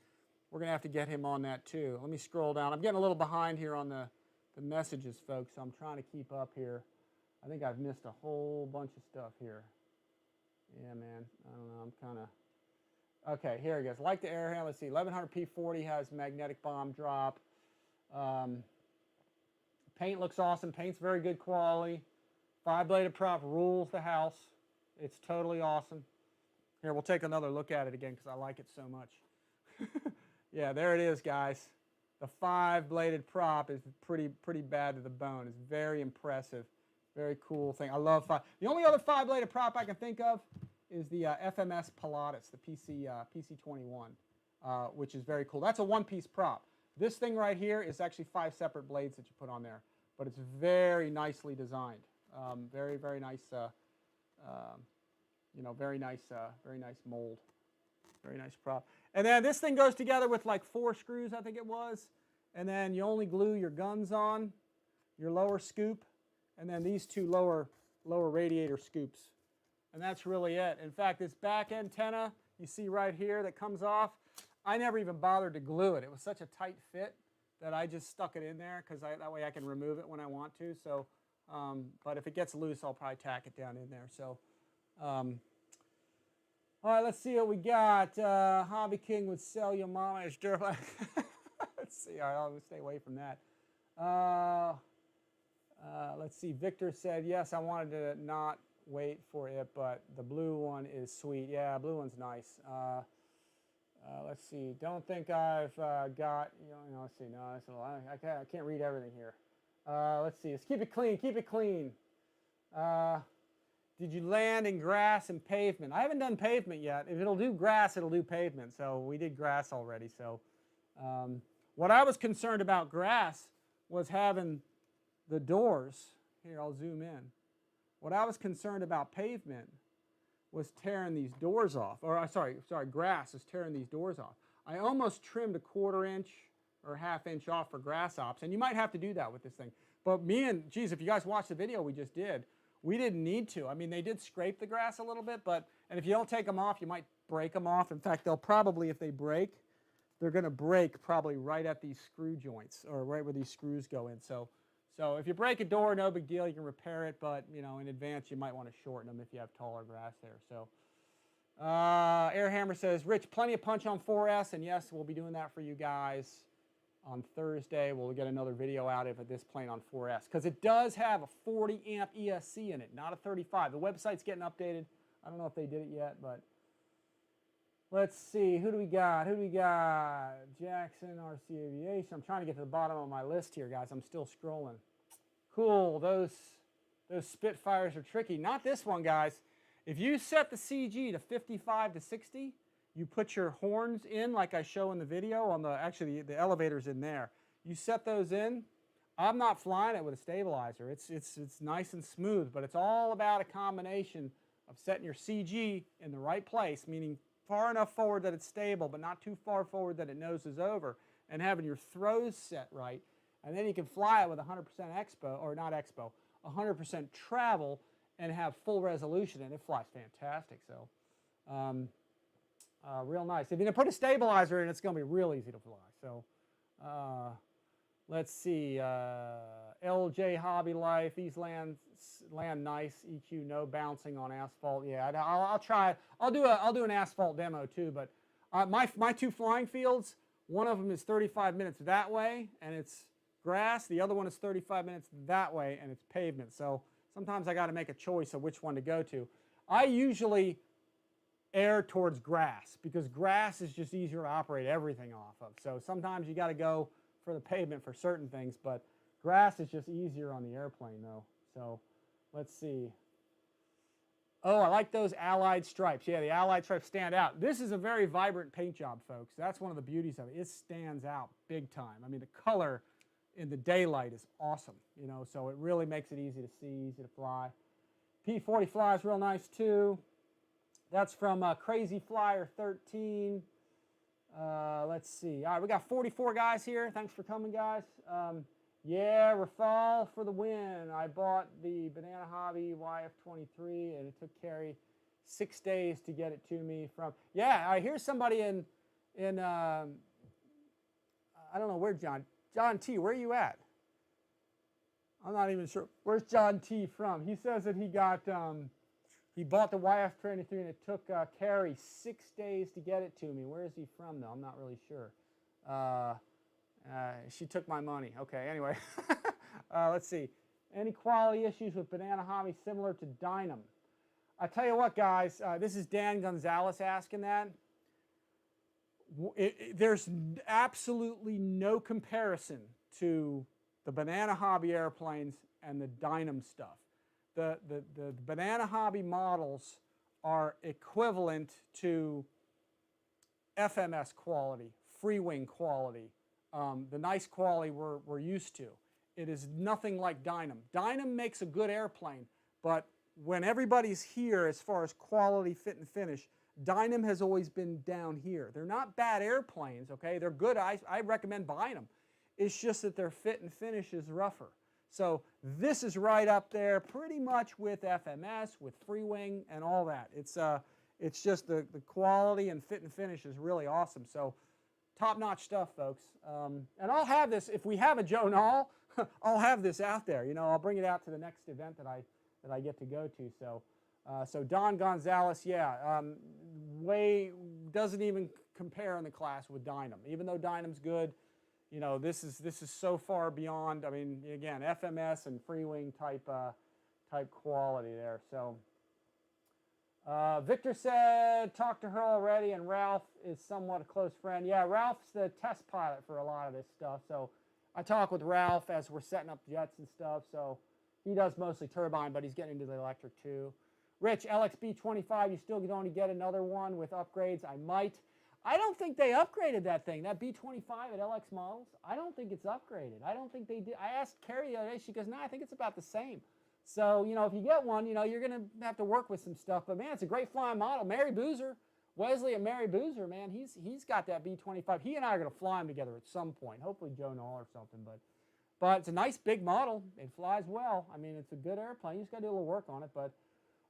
we're going to have to get him on that too. Let me scroll down. I'm getting a little behind here on the messages, folks, so I'm trying to keep up here. I think I've missed a whole bunch of stuff here. Yeah, man. I don't know. I'm kind of... Okay, here it goes. Like the Airhammer. Let's see. 1100 P40 has magnetic bomb drop. Paint looks awesome. Paint's very good quality. 5-bladed prop rules the house. It's totally awesome. Here, we'll take another look at it again because I like it so much. Yeah, there it is, guys. The 5-bladed prop is pretty bad to the bone. It's very impressive. Very cool thing. I love 5. The only other 5-bladed prop I can think of is the FMS Pilatus, the PC21, which is very cool. That's a one-piece prop. This thing right here is actually 5 separate blades that you put on there, but it's very nicely designed. Very nice. You know, very nice mold. Very nice prop. And then this thing goes together with like 4 screws, I think it was, and then you only glue your guns on, your lower scoop, and then these 2 lower radiator scoops. And that's really it. In fact, this back antenna you see right here that comes off, I never even bothered to glue it. It was such a tight fit that I just stuck it in there because that way I can remove it when I want to. So, but if it gets loose, I'll probably tack it down in there. So, all right, let's see what we got. Hobby King would sell your mama as Durafly. Let's see. All right, I'll stay away from that. Let's see. Victor said, yes, I wanted to not wait for it, but the blue one is sweet. Yeah, blue one's nice. Let's see. Don't think I've got, you know, let's see. No, I can't read everything here. Let's see. Let's keep it clean. Keep it clean. Did you land in grass and pavement? I haven't done pavement yet. If it'll do grass, it'll do pavement. So we did grass already. So what I was concerned about grass was having the doors. Here, I'll zoom in. What I was concerned about pavement was tearing these doors off. Or sorry, grass is tearing these doors off. I almost trimmed a 1/4 inch or 1/2 inch off for grass ops. And you might have to do that with this thing. But geez, if you guys watched the video we just did, we didn't need to. I mean, they did scrape the grass a little bit, and if you don't take them off, you might break them off. In fact, they'll probably, if they break, they're going to break probably right at these screw joints or right where these screws go in. So if you break a door, no big deal. You can repair it, but in advance, you might want to shorten them if you have taller grass there. So Airhammer says, Rich, plenty of punch on 4S, and yes, we'll be doing that for you guys on Thursday. We'll get another video out of this plane on 4S because it does have a 40 amp ESC in it, not a 35. The website's getting updated. I don't know if they did it yet, but let's see. Who do we got? Jackson, RC Aviation. I'm trying to get to the bottom of my list here, guys. I'm still scrolling. Cool. Those Spitfires are tricky. Not this one, guys. If you set the CG to 55 to 60, you put your horns in like I show in the video on actually the elevator's in there. You set those in. I'm not flying it with a stabilizer. It's nice and smooth, but it's all about a combination of setting your CG in the right place, meaning far enough forward that it's stable, but not too far forward that it noses over, and having your throws set right. And then you can fly it with 100% expo, or not expo, 100% travel and have full resolution, and it flies fantastic. So, real nice. If you put a stabilizer in, it's going to be real easy to fly. So, let's see. LJ Hobby Life. These land nice. EQ no bouncing on asphalt. Yeah, I'll try. I'll do an asphalt demo too. But my 2 flying fields, one of them is 35 minutes that way, and it's grass. The other one is 35 minutes that way, and it's pavement. So sometimes I got to make a choice of which one to go to. I usually err towards grass because grass is just easier to operate everything off of. So sometimes you got to go for the pavement for certain things, but grass is just easier on the airplane though. So let's see. Oh, I like those allied stripes. Yeah, the allied stripes stand out. This is a very vibrant paint job, folks. That's one of the beauties of it. It stands out big time. I mean, the color in the daylight is awesome, so it really makes it easy to see, easy to fly. P40 flies real nice too. That's from Crazy Flyer 13. Let's see. All right, we got 44 guys here. Thanks for coming, guys. Yeah, Rafal for the win. I bought the Banana Hobby YF23, and it took Carrie 6 days to get it to me from. Yeah, here's somebody in I don't know where John T. Where are you at? I'm not even sure. Where's John T. from? He says that he bought the YF23 and it took Carrie 6 days to get it to me. Where is he from, though? I'm not really sure. She took my money. Okay, anyway. Let's see. Any quality issues with Banana Hobby similar to Dynam? I tell you what, guys. This is Dan Gonzalez asking that. There's absolutely no comparison to the Banana Hobby airplanes and the Dynam stuff. The Banana Hobby models are equivalent to FMS quality, free wing quality, the nice quality we're used to. It is nothing like Dynam. Dynam makes a good airplane, but when everybody's here as far as quality, fit, and finish, Dynam has always been down here. They're not bad airplanes, okay? They're good. I recommend buying them. It's just that their fit and finish is rougher. So this is right up there pretty much with FMS, with free wing, and all that. It's just the quality and fit and finish is really awesome. So top-notch stuff, folks. And I'll have this, if we have a Joe Nall, I'll have this out there. I'll bring it out to the next event that I get to go to. So Don Gonzalez, yeah, doesn't even compare in the class with Dynam. Even though Dynam's good, this is so far beyond. I mean, again, FMS and free wing type quality there. So Victor said, talked to her already, and Ralph is somewhat a close friend. Yeah, Ralph's the test pilot for a lot of this stuff. So I talk with Ralph as we're setting up jets and stuff, so he does mostly turbine, but he's getting into the electric too. Rich, LXB25, you still can only get another one with upgrades. I might. I don't think they upgraded that thing, that B25 at LX Models. I don't think it's upgraded. I don't think they did. I asked Carrie the other day. She goes, no, I think it's about the same. So, you know, if you get one, you know, you're going to have to work with some stuff. But, man, it's a great flying model. Mary Boozer, Wesley and Mary Boozer, man, he's got that B25. He and I are going to fly him together at some point. Hopefully Joe Knoll or something. But it's a nice big model. It flies well. I mean, it's a good airplane. You just got to do a little work on it. But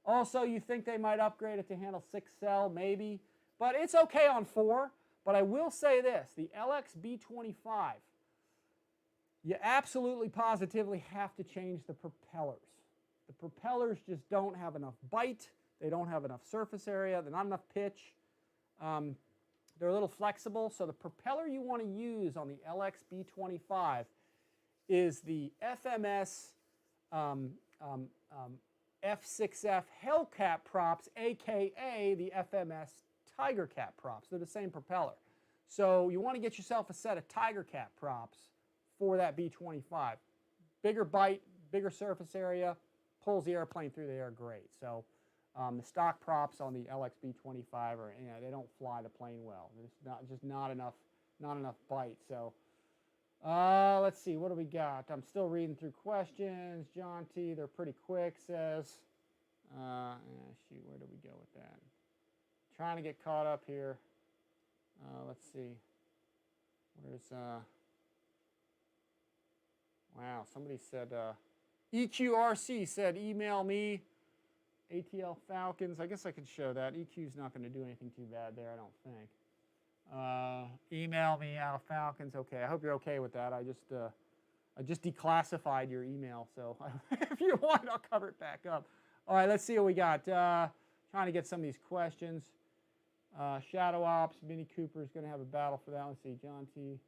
also, you think they might upgrade it to handle 6-cell, maybe. But it's okay on 4. But I will say this, the LX B25, you absolutely positively have to change the propellers. The propellers just don't have enough bite. They don't have enough surface area. They're not enough pitch. They're a little flexible. So the propeller you want to use on the LX B25 is the FMS F6F Hellcat props, a.k.a. the FMS Tiger Cat props. They're the same propeller. So you want to get yourself a set of Tiger Cat props for that B25. Bigger bite, bigger surface area, pulls the airplane through the air great. So the stock props on the LX B25 are, you know, they don't fly the plane well. There's just not enough bite. So let's see, what do we got? I'm still reading through questions. John T, they're pretty quick, says. Shoot, where do we go with that? Trying to get caught up here. Let's see. Where's wow, somebody said EQRC said email me ATL Falcons. I guess I could show that. EQ's not going to do anything too bad there, I don't think. Email me out of Falcons. Okay, I hope you're okay with that. I just declassified your email, so if you want, I'll cover it back up. All right, let's see what we got. Trying to get some of these questions. Shadow Ops, Mini Cooper is going to have a battle for that. Let's see, John T.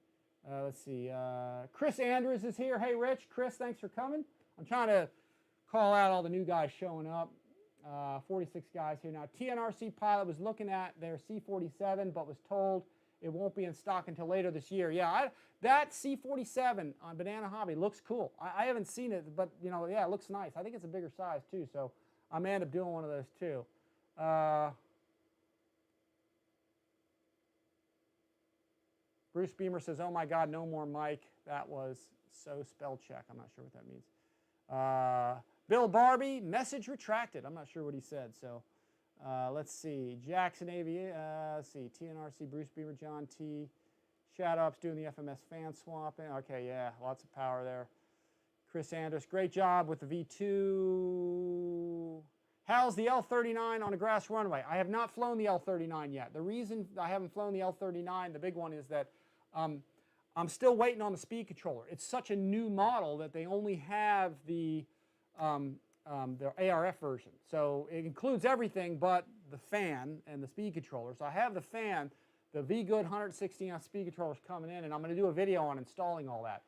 Let's see, Chris Andrews is here. Hey, Rich. Chris, thanks for coming. I'm trying to call out all the new guys showing up. 46 guys here now. TNRC Pilot was looking at their C-47, but was told it won't be in stock until later this year. Yeah, that C-47 on Banana Hobby looks cool. I haven't seen it, but, you know, yeah, it looks nice. I think it's a bigger size, too, so I may end up doing one of those, too. Bruce Beamer says, oh my God, no more Mike. That was so spell check. I'm not sure what that means. Bill Barbie, message retracted. I'm not sure what he said. So let's see. Jackson let's see. TNRC, Bruce Beamer, John T. Shadow Ops doing the FMS fan swapping. Okay, yeah, lots of power there. Chris Andrews, great job with the V2. How's the L39 on a grass runway? I have not flown the L39 yet. The reason I haven't flown the L39, the big one, is that I'm still waiting on the speed controller. It's such a new model that they only have the ARF version. So it includes everything but the fan and the speed controller. So I have the fan, the V-Good 116 speed controller is coming in, and I'm going to do a video on installing all that.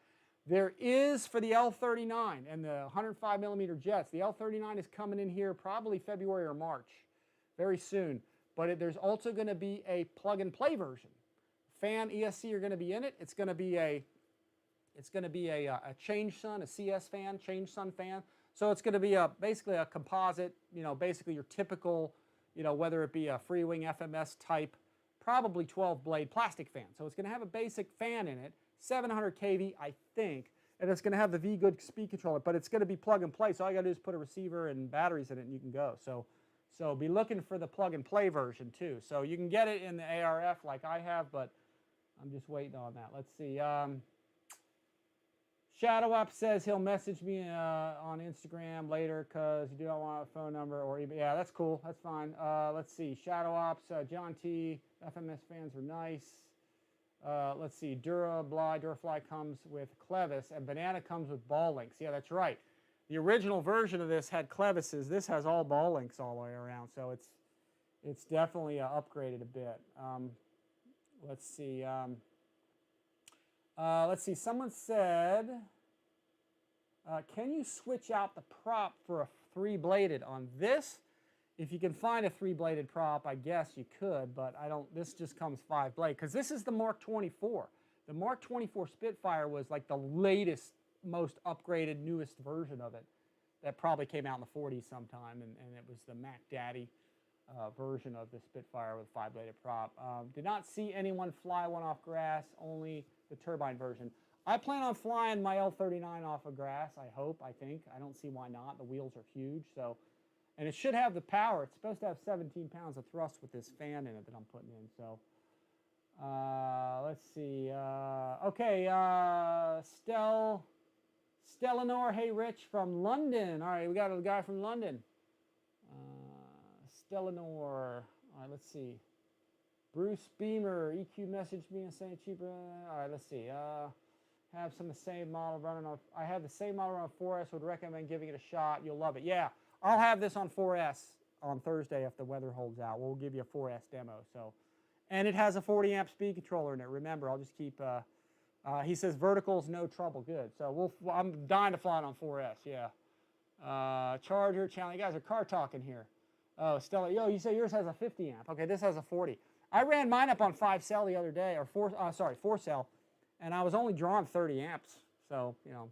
There is, for the L39 and the 105 millimeter jets, the L39 is coming in here probably February or March, very soon. But there's also going to be a plug-and-play version. Fan, ESC are going to be in it. It's going to be a change sun, a CS fan, change sun fan. So it's going to be basically a composite, you know, basically your typical, you know, whether it be a free wing FMS type, probably 12 blade plastic fan. So it's going to have a basic fan in it, 700 kV, I think, and it's going to have the V-Good speed controller, but it's going to be plug and play. So all you got to do is put a receiver and batteries in it, and you can go. So be looking for the plug and play version too. So you can get it in the ARF like I have, but I'm just waiting on that. Let's see. Shadow Up says he'll message me on Instagram later because you do not want a phone number or email. Yeah, that's cool. That's fine. Let's see. Shadow Ops, John T. FMS fans are nice. Let's see. Durafly comes with Clevis, and Banana comes with ball links. Yeah, that's right. The original version of this had clevises. This has all ball links all the way around, so it's definitely upgraded a bit. Let's see. Let's see. Someone said, can you switch out the prop for a 3-bladed on this? If you can find a 3-bladed prop, I guess you could, but I don't. This just comes 5-blade because this is the Mark 24. The Mark 24 Spitfire was like the latest, most upgraded, newest version of it that probably came out in the 40s sometime, and it was the Mac Daddy version of the Spitfire with 5-bladed prop. Did not see anyone fly one off grass, only the turbine version. I plan on flying my L39 off of grass, I hope, I think. I don't see why not. The wheels are huge, so. And it should have the power. It's supposed to have 17 pounds of thrust with this fan in it that I'm putting in, so. Let's see. Okay, Stellanor, hey Rich from London. All right, we got a guy from London. Stellanor. All right, let's see. Bruce Beamer, EQ messaged me and saying cheaper. All right, let's see. Have some of the same model running on. I have the same model on 4S. Would recommend giving it a shot. You'll love it. Yeah, I'll have this on 4S on Thursday if the weather holds out. We'll give you a 4S demo. So, and it has a 40 amp speed controller in it. Remember, I'll just keep. He says vertical's no trouble. Good. So I'm dying to fly it on 4S. Yeah. Charger challenge. You guys are car talking here. Oh, Stella. Yo, you say yours has a 50 amp. Okay, this has a 40. I ran mine up on 5-cell the other day, or 4-cell, and I was only drawing 30 amps. So, you know.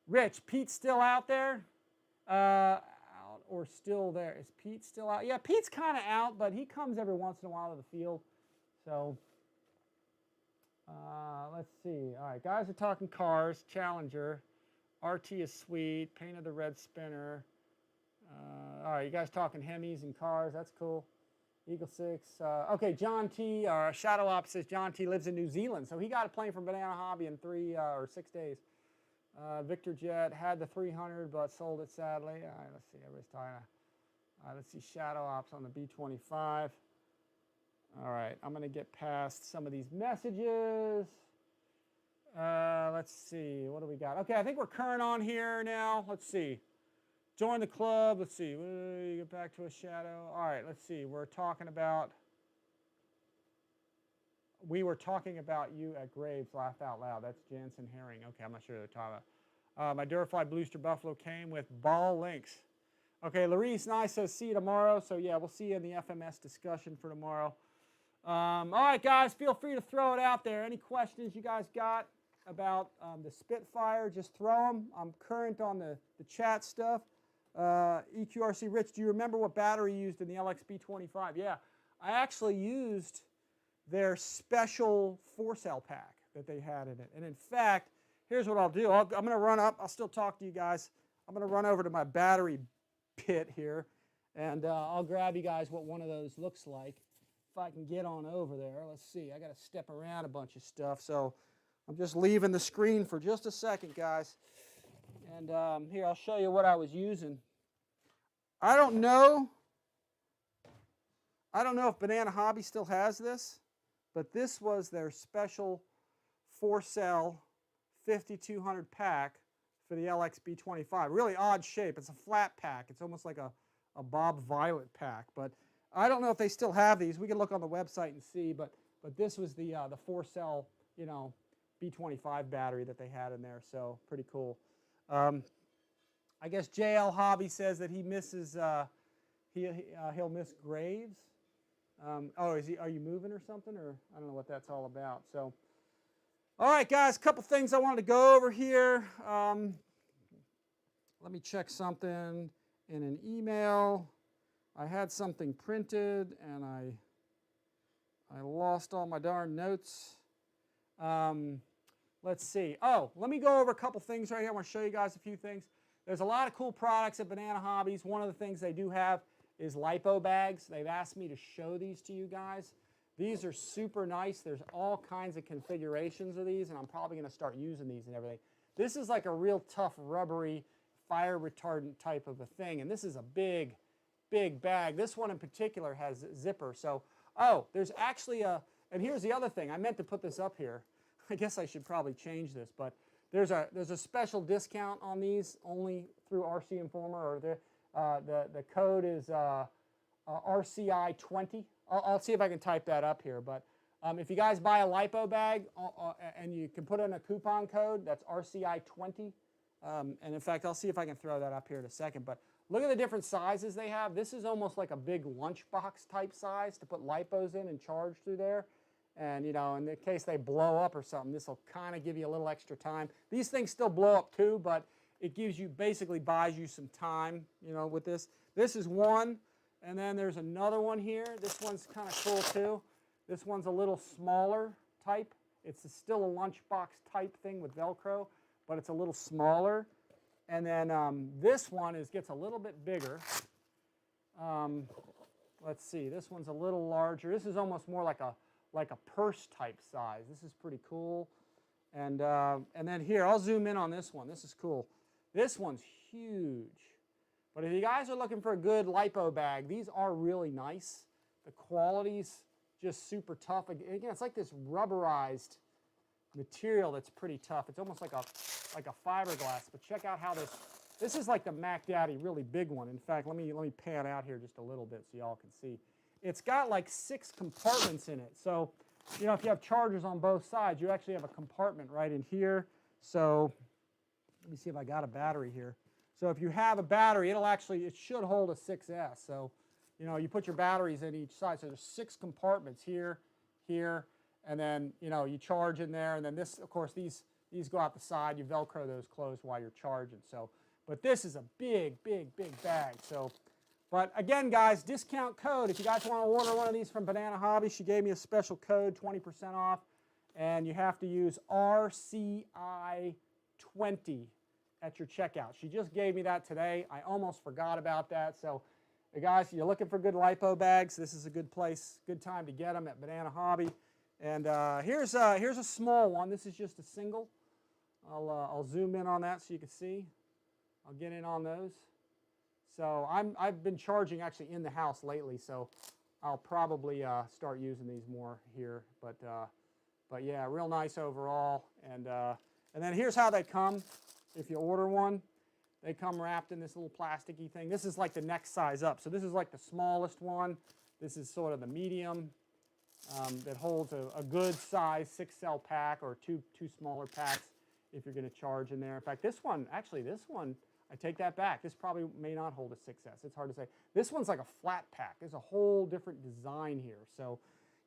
Rich, Pete's still out there? Out or still there? Is Pete still out? Yeah, Pete's kind of out, but he comes every once in a while to the field. So, let's see. All right, guys are talking cars. Challenger. RT is sweet. Painted the red spinner. All right, you guys talking Hemis and cars. That's cool. Eagle 6. Okay, John T. Shadow Op says John T. lives in New Zealand. So he got a plane from Banana Hobby in 3 or 6 days. Victor Jet had the 300 but sold it sadly. All right, let's see. Everybody's talking. All right, let's see Shadow Ops on the B25. All right, I'm going to get past some of these messages. Let's see. What do we got? Okay, I think we're current on here now. Let's see. Join the club. Let's see. Get back to a shadow. All right, let's see. We were talking about you at Graves. Laugh out loud. That's Jansen Herring. Okay, I'm not sure what they're talking about. My Durafly Bluester Buffalo came with ball links. Okay, Larice Nye says see you tomorrow. So yeah, we'll see you in the FMS discussion for tomorrow. All right, guys, feel free to throw it out there. Any questions you guys got about the Spitfire, just throw them. I'm current on the chat stuff. EQRC Rich, do you remember what battery you used in the LXB25? Yeah, I actually used their special 4-cell pack that they had in it. And in fact, here's what I'll do. I'm going to run up. I'll still talk to you guys. I'm going to run over to my battery pit here, and I'll grab you guys what one of those looks like. If I can get on over there. Let's see. I got to step around a bunch of stuff. So I'm just leaving the screen for just a second, guys. And here, I'll show you what I was using. I don't know if Banana Hobby still has this, but this was their special 4-cell 5200 pack for the LXB25. Really odd shape. It's a flat pack. It's almost like a Bob Violet pack. But I don't know if they still have these. We can look on the website and see. But this was the 4-cell, you know, B25 battery that they had in there. So pretty cool. I guess JL Hobby says that he misses, he'll miss Graves. Oh, are you moving or something? Or I don't know what that's all about. So, all right, guys, a couple things I wanted to go over here. Let me check something in an email. I had something printed, and I lost all my darn notes. Let's see. Oh, let me go over a couple things right here. I want to show you guys a few things. There's a lot of cool products at Banana Hobbies. One of the things they do have is Lipo bags. They've asked me to show these to you guys. These are super nice. There's all kinds of configurations of these, and I'm probably going to start using these and everything. This is like a real tough, rubbery, fire retardant type of a thing, and this is a big, big bag. This one in particular has zipper. So, oh, there's actually a, and here's the other thing. I meant to put this up here. I guess I should probably change this, but there's a special discount on these only through RCINFORMER, or the code is RCI 20. I'll see if I can type that up here. But if you guys buy a Lipo bag and you can put in a coupon code, that's RCI 20. And in fact, I'll see if I can throw that up here in a second. But look at the different sizes they have. This is almost like a big lunchbox type size to put Lipos in and charge through there. And, you know, in the case they blow up or something, this will kind of give you a little extra time. These things still blow up too, but it gives you, basically buys you some time, you know, with this. This is one, and then there's another one here. This one's kind of cool too. This one's a little smaller type. It's still a lunchbox type thing with Velcro, but it's a little smaller. And then this one gets a little bit bigger. Let's see, this one's a little larger. This is almost more like a purse type size. This is pretty cool. And then here, I'll zoom in on this one. This is cool. This one's huge. But if you guys are looking for a good lipo bag, these are really nice. The quality's just super tough. Again, it's like this rubberized material that's pretty tough. It's almost like a fiberglass. But check out how this is like the Mac Daddy, really big one. In fact, let me pan out here just a little bit so y'all can see. It's got like 6 compartments in it. So, you know, if you have chargers on both sides, you actually have a compartment right in here. So, let me see if I got a battery here. So if you have a battery, it should hold a 6S. So, you know, you put your batteries in each side. So there's 6 compartments here, here, and then, you know, you charge in there. And then this, of course, these go out the side. You Velcro those closed while you're charging. So, but this is a big, big, big bag. So, but again, guys, discount code. If you guys want to order one of these from Banana Hobby, she gave me a special code, 20% off. And you have to use RCI 20 at your checkout. She just gave me that today. I almost forgot about that. So, guys, you're looking for good lipo bags, this is a good place, good time to get them at Banana Hobby. And here's a small one. This is just a single. I'll zoom in on that so you can see. I'll get in on those. So I've been charging actually in the house lately, so I'll probably start using these more here. But yeah, real nice overall. And then here's how they come. If you order one, they come wrapped in this little plasticky thing. This is like the next size up. So this is like the smallest one. This is sort of the medium that holds a good size 6-cell pack or two smaller packs if you're going to charge in there. In fact, this one, I take that back. This probably may not hold a 6S. It's hard to say. This one's like a flat pack. There's a whole different design here. So,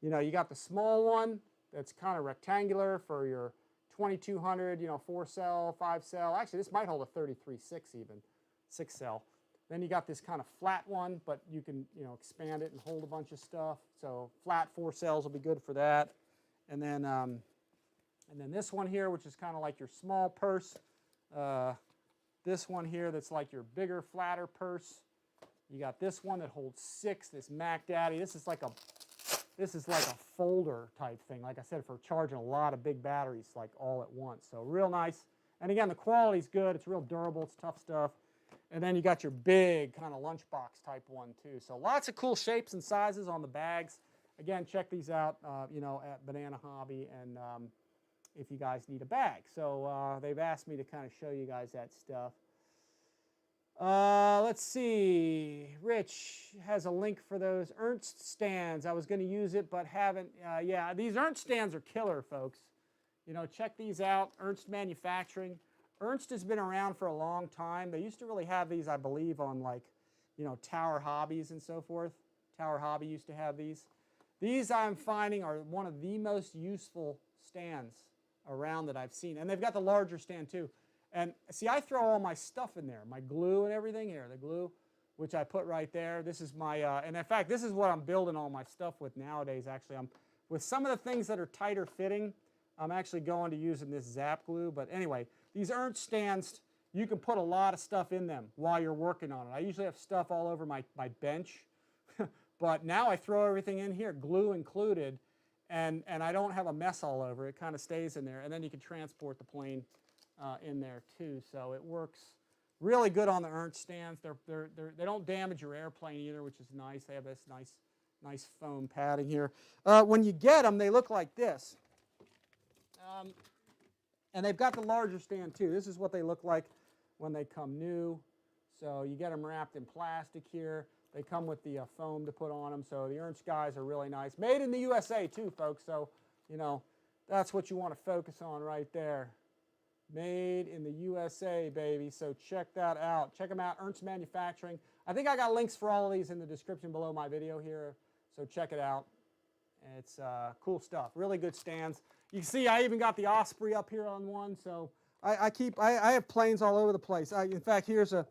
you know, you got the small one that's kind of rectangular for your 2200, you know, 4-cell, 5-cell. Actually, this might hold a 33.6 even, 6-cell. Then you got this kind of flat one, but you can, you know, expand it and hold a bunch of stuff. So flat 4 cells will be good for that. And then this one here, which is kind of like your small purse. This one here that's like your bigger, flatter purse. You got this one that holds 6, this Mac Daddy. This is like a folder type thing, like I said, for charging a lot of big batteries like all at once. So real nice. And again, the quality's good. It's real durable. It's tough stuff. And then you got your big kind of lunchbox type one too. So lots of cool shapes and sizes on the bags. Again, check these out, you know, at Banana Hobby, and if you guys need a bag. So they've asked me to kind of show you guys that stuff. Let's see. Rich has a link for those Ernst stands. I was going to use it, but haven't. Yeah, these Ernst stands are killer, folks. You know, check these out. Ernst Manufacturing. Ernst has been around for a long time. They used to really have these, I believe, on like, you know, Tower Hobbies and so forth. Tower Hobby used to have these. These I'm finding are one of the most useful stands around that I've seen. And they've got the larger stand too. And see, I throw all my stuff in there, my glue and everything here, the glue, which I put right there. This is my, and in fact, this is what I'm building all my stuff with nowadays, actually. With some of the things that are tighter fitting, I'm actually going to using this Zap glue. But anyway, these Ernst stands, you can put a lot of stuff in them while you're working on it. I usually have stuff all over my bench, but now I throw everything in here, glue included, and I don't have a mess all over. It kind of stays in there, and then you can transport the plane in there too. So it works really good on the Ernst stands. They don't damage your airplane either, which is nice. They have this nice foam padding here. When you get them, they look like this. And they've got the larger stand too. This is what they look like when they come new. So you get them wrapped in plastic here. They come with the foam to put on them. So the Ernst guys are really nice. Made in the USA too, folks. So, you know, that's what you want to focus on right there. Made in the USA, baby. So check that out. Check them out, Ernst Manufacturing. I think I got links for all of these in the description below my video here. So check it out. It's cool stuff. Really good stands. You can see I even got the Osprey up here on one. So I have planes all over the place. In fact, here's a,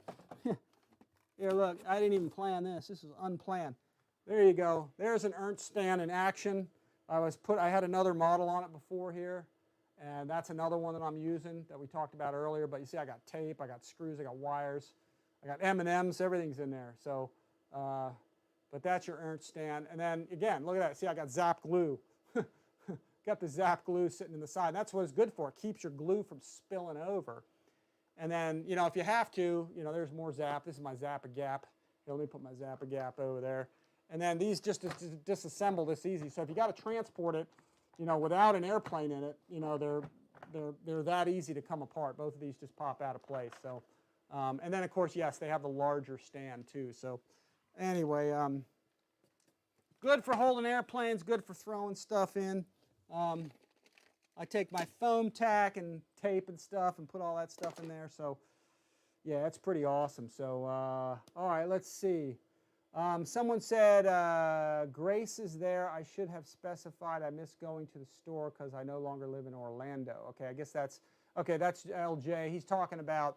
here, look, I didn't even plan this. This is unplanned. There you go. There's an Ernst stand in action. I had another model on it before here, and that's another one that I'm using that we talked about earlier. But you see, I got tape, I got screws, I got wires, I got M&Ms, everything's in there. So, but that's your Ernst stand. And then again, look at that. See, I got zap glue. Got the zap glue sitting in the side. That's what it's good for. It keeps your glue from spilling over. And then, you know, if you have to, you know, there's more zap. This is my Zap-A-Gap. Here, let me put my Zap-A-Gap over there. And then these just disassemble this easy. So if you got to transport it, you know, without an airplane in it, you know, they're that easy to come apart. Both of these just pop out of place. So, and then of course, yes, they have the larger stand too. So, anyway, good for holding airplanes. Good for throwing stuff in. I take my foam tack and tape and stuff and put all that stuff in there. So, yeah, it's pretty awesome. So, all right, let's see. Someone said, Grace is there. I should have specified I miss going to the store because I no longer live in Orlando. Okay, I guess that's LJ. He's talking about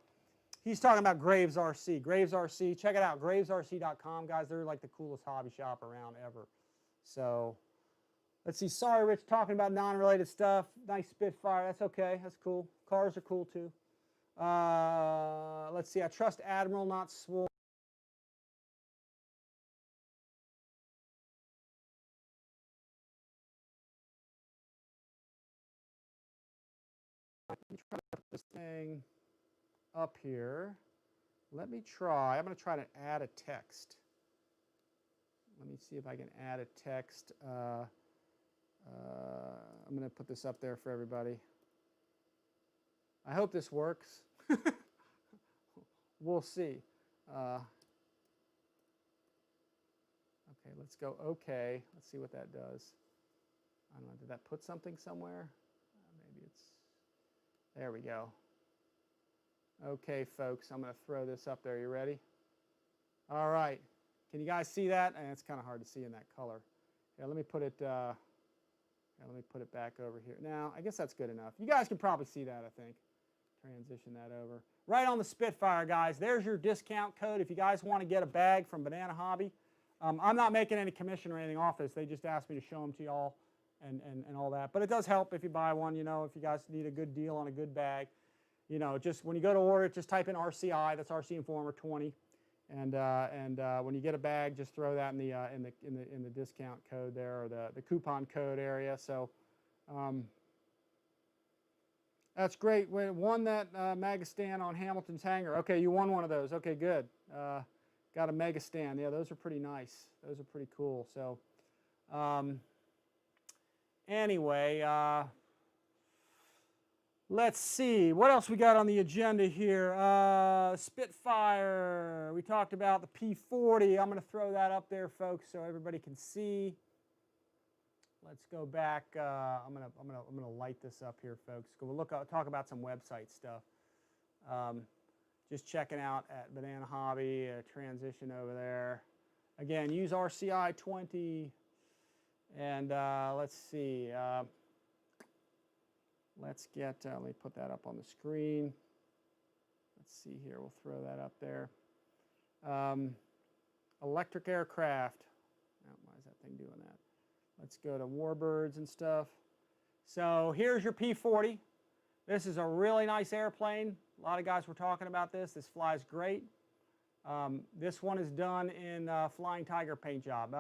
Graves RC. Graves RC, check it out, gravesrc.com, guys. They're like the coolest hobby shop around ever. So, let's see. Sorry, Rich, talking about non-related stuff. Nice Spitfire. That's okay. That's cool. Cars are cool too. Let's see. I trust Admiral, not Swole. Let me try to put this thing up here. Let me try. I'm going to try to add a text. Let me see if I can add a text. I'm going to put this up there for everybody. I hope this works. We'll see. Okay, let's go OK. Let's see what that does. I don't know. Did that put something somewhere? Maybe it's... There we go. Okay, folks, I'm going to throw this up there. You ready? All right. Can you guys see that? And it's kind of hard to see in that color. Yeah, let me put it. Let me put it back over here. Now, I guess that's good enough. You guys can probably see that, I think. Transition that over. Right on the Spitfire, guys. There's your discount code if you guys want to get a bag from Banana Hobby. I'm not making any commission or anything off this. They just asked me to show them to y'all and all that. But it does help if you buy one. You know, if you guys need a good deal on a good bag. You know, just when you go to order it, just type in RCI. That's RCINFORMER 20, and when you get a bag, just throw that in the discount code there, or the coupon code area. So that's great. We won that Mega Stand on Hamilton's hangar. Okay, you won one of those. Okay, good. Got a Mega Stand. Yeah, those are pretty nice. Those are pretty cool. So anyway. Let's see, what else we got on the agenda here? Spitfire, we talked about the P40. I'm going to throw that up there, folks, so everybody can see. Let's go back. I'm gonna light this up here, folks. We'll talk about some website stuff. Just checking out at Banana Hobby, transition over there. Again, use RCI 20, and let's see. Let's get, let me put that up on the screen. Let's see here, we'll throw that up there. Electric aircraft. Oh, why is that thing doing that? Let's go to Warbirds and stuff. So here's your P40. This is a really nice airplane. A lot of guys were talking about this. This flies great. This one is done in Flying Tiger paint job.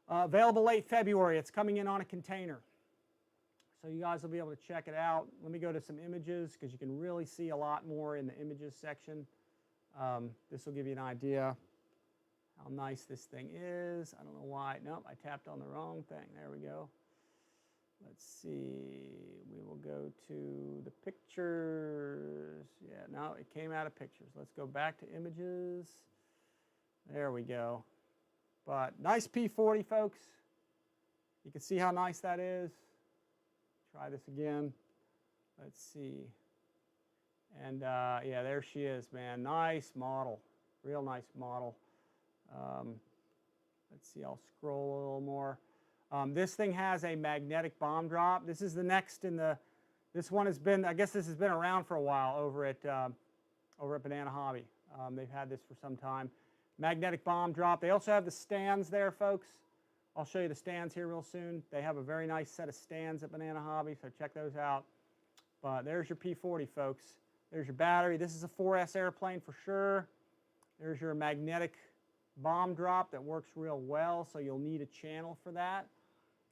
Available late February. It's coming in on a container. So you guys will be able to check it out. Let me go to some images because you can really see a lot more in the images section. This will give you an idea how nice this thing is. I don't know why. Nope, I tapped on the wrong thing. There we go. Let's see. We will go to the pictures. Yeah, no, it came out of pictures. Let's go back to images. There we go. But nice P40, folks. You can see how nice that is. Try this again. Let's see. And yeah, there she is, man. Nice model. Real nice model. Let's see. I'll scroll a little more. This thing has a magnetic bomb drop. This is the next in the, this one has been, I guess this has been around for a while over at Banana Hobby. They've had this for some time. Magnetic bomb drop. They also have the stands there, folks. I'll show you the stands here real soon. They have a very nice set of stands at Banana Hobby, so check those out. But there's your P40, folks. There's your battery. This is a 4S airplane for sure. There's your magnetic bomb drop that works real well, so you'll need a channel for that.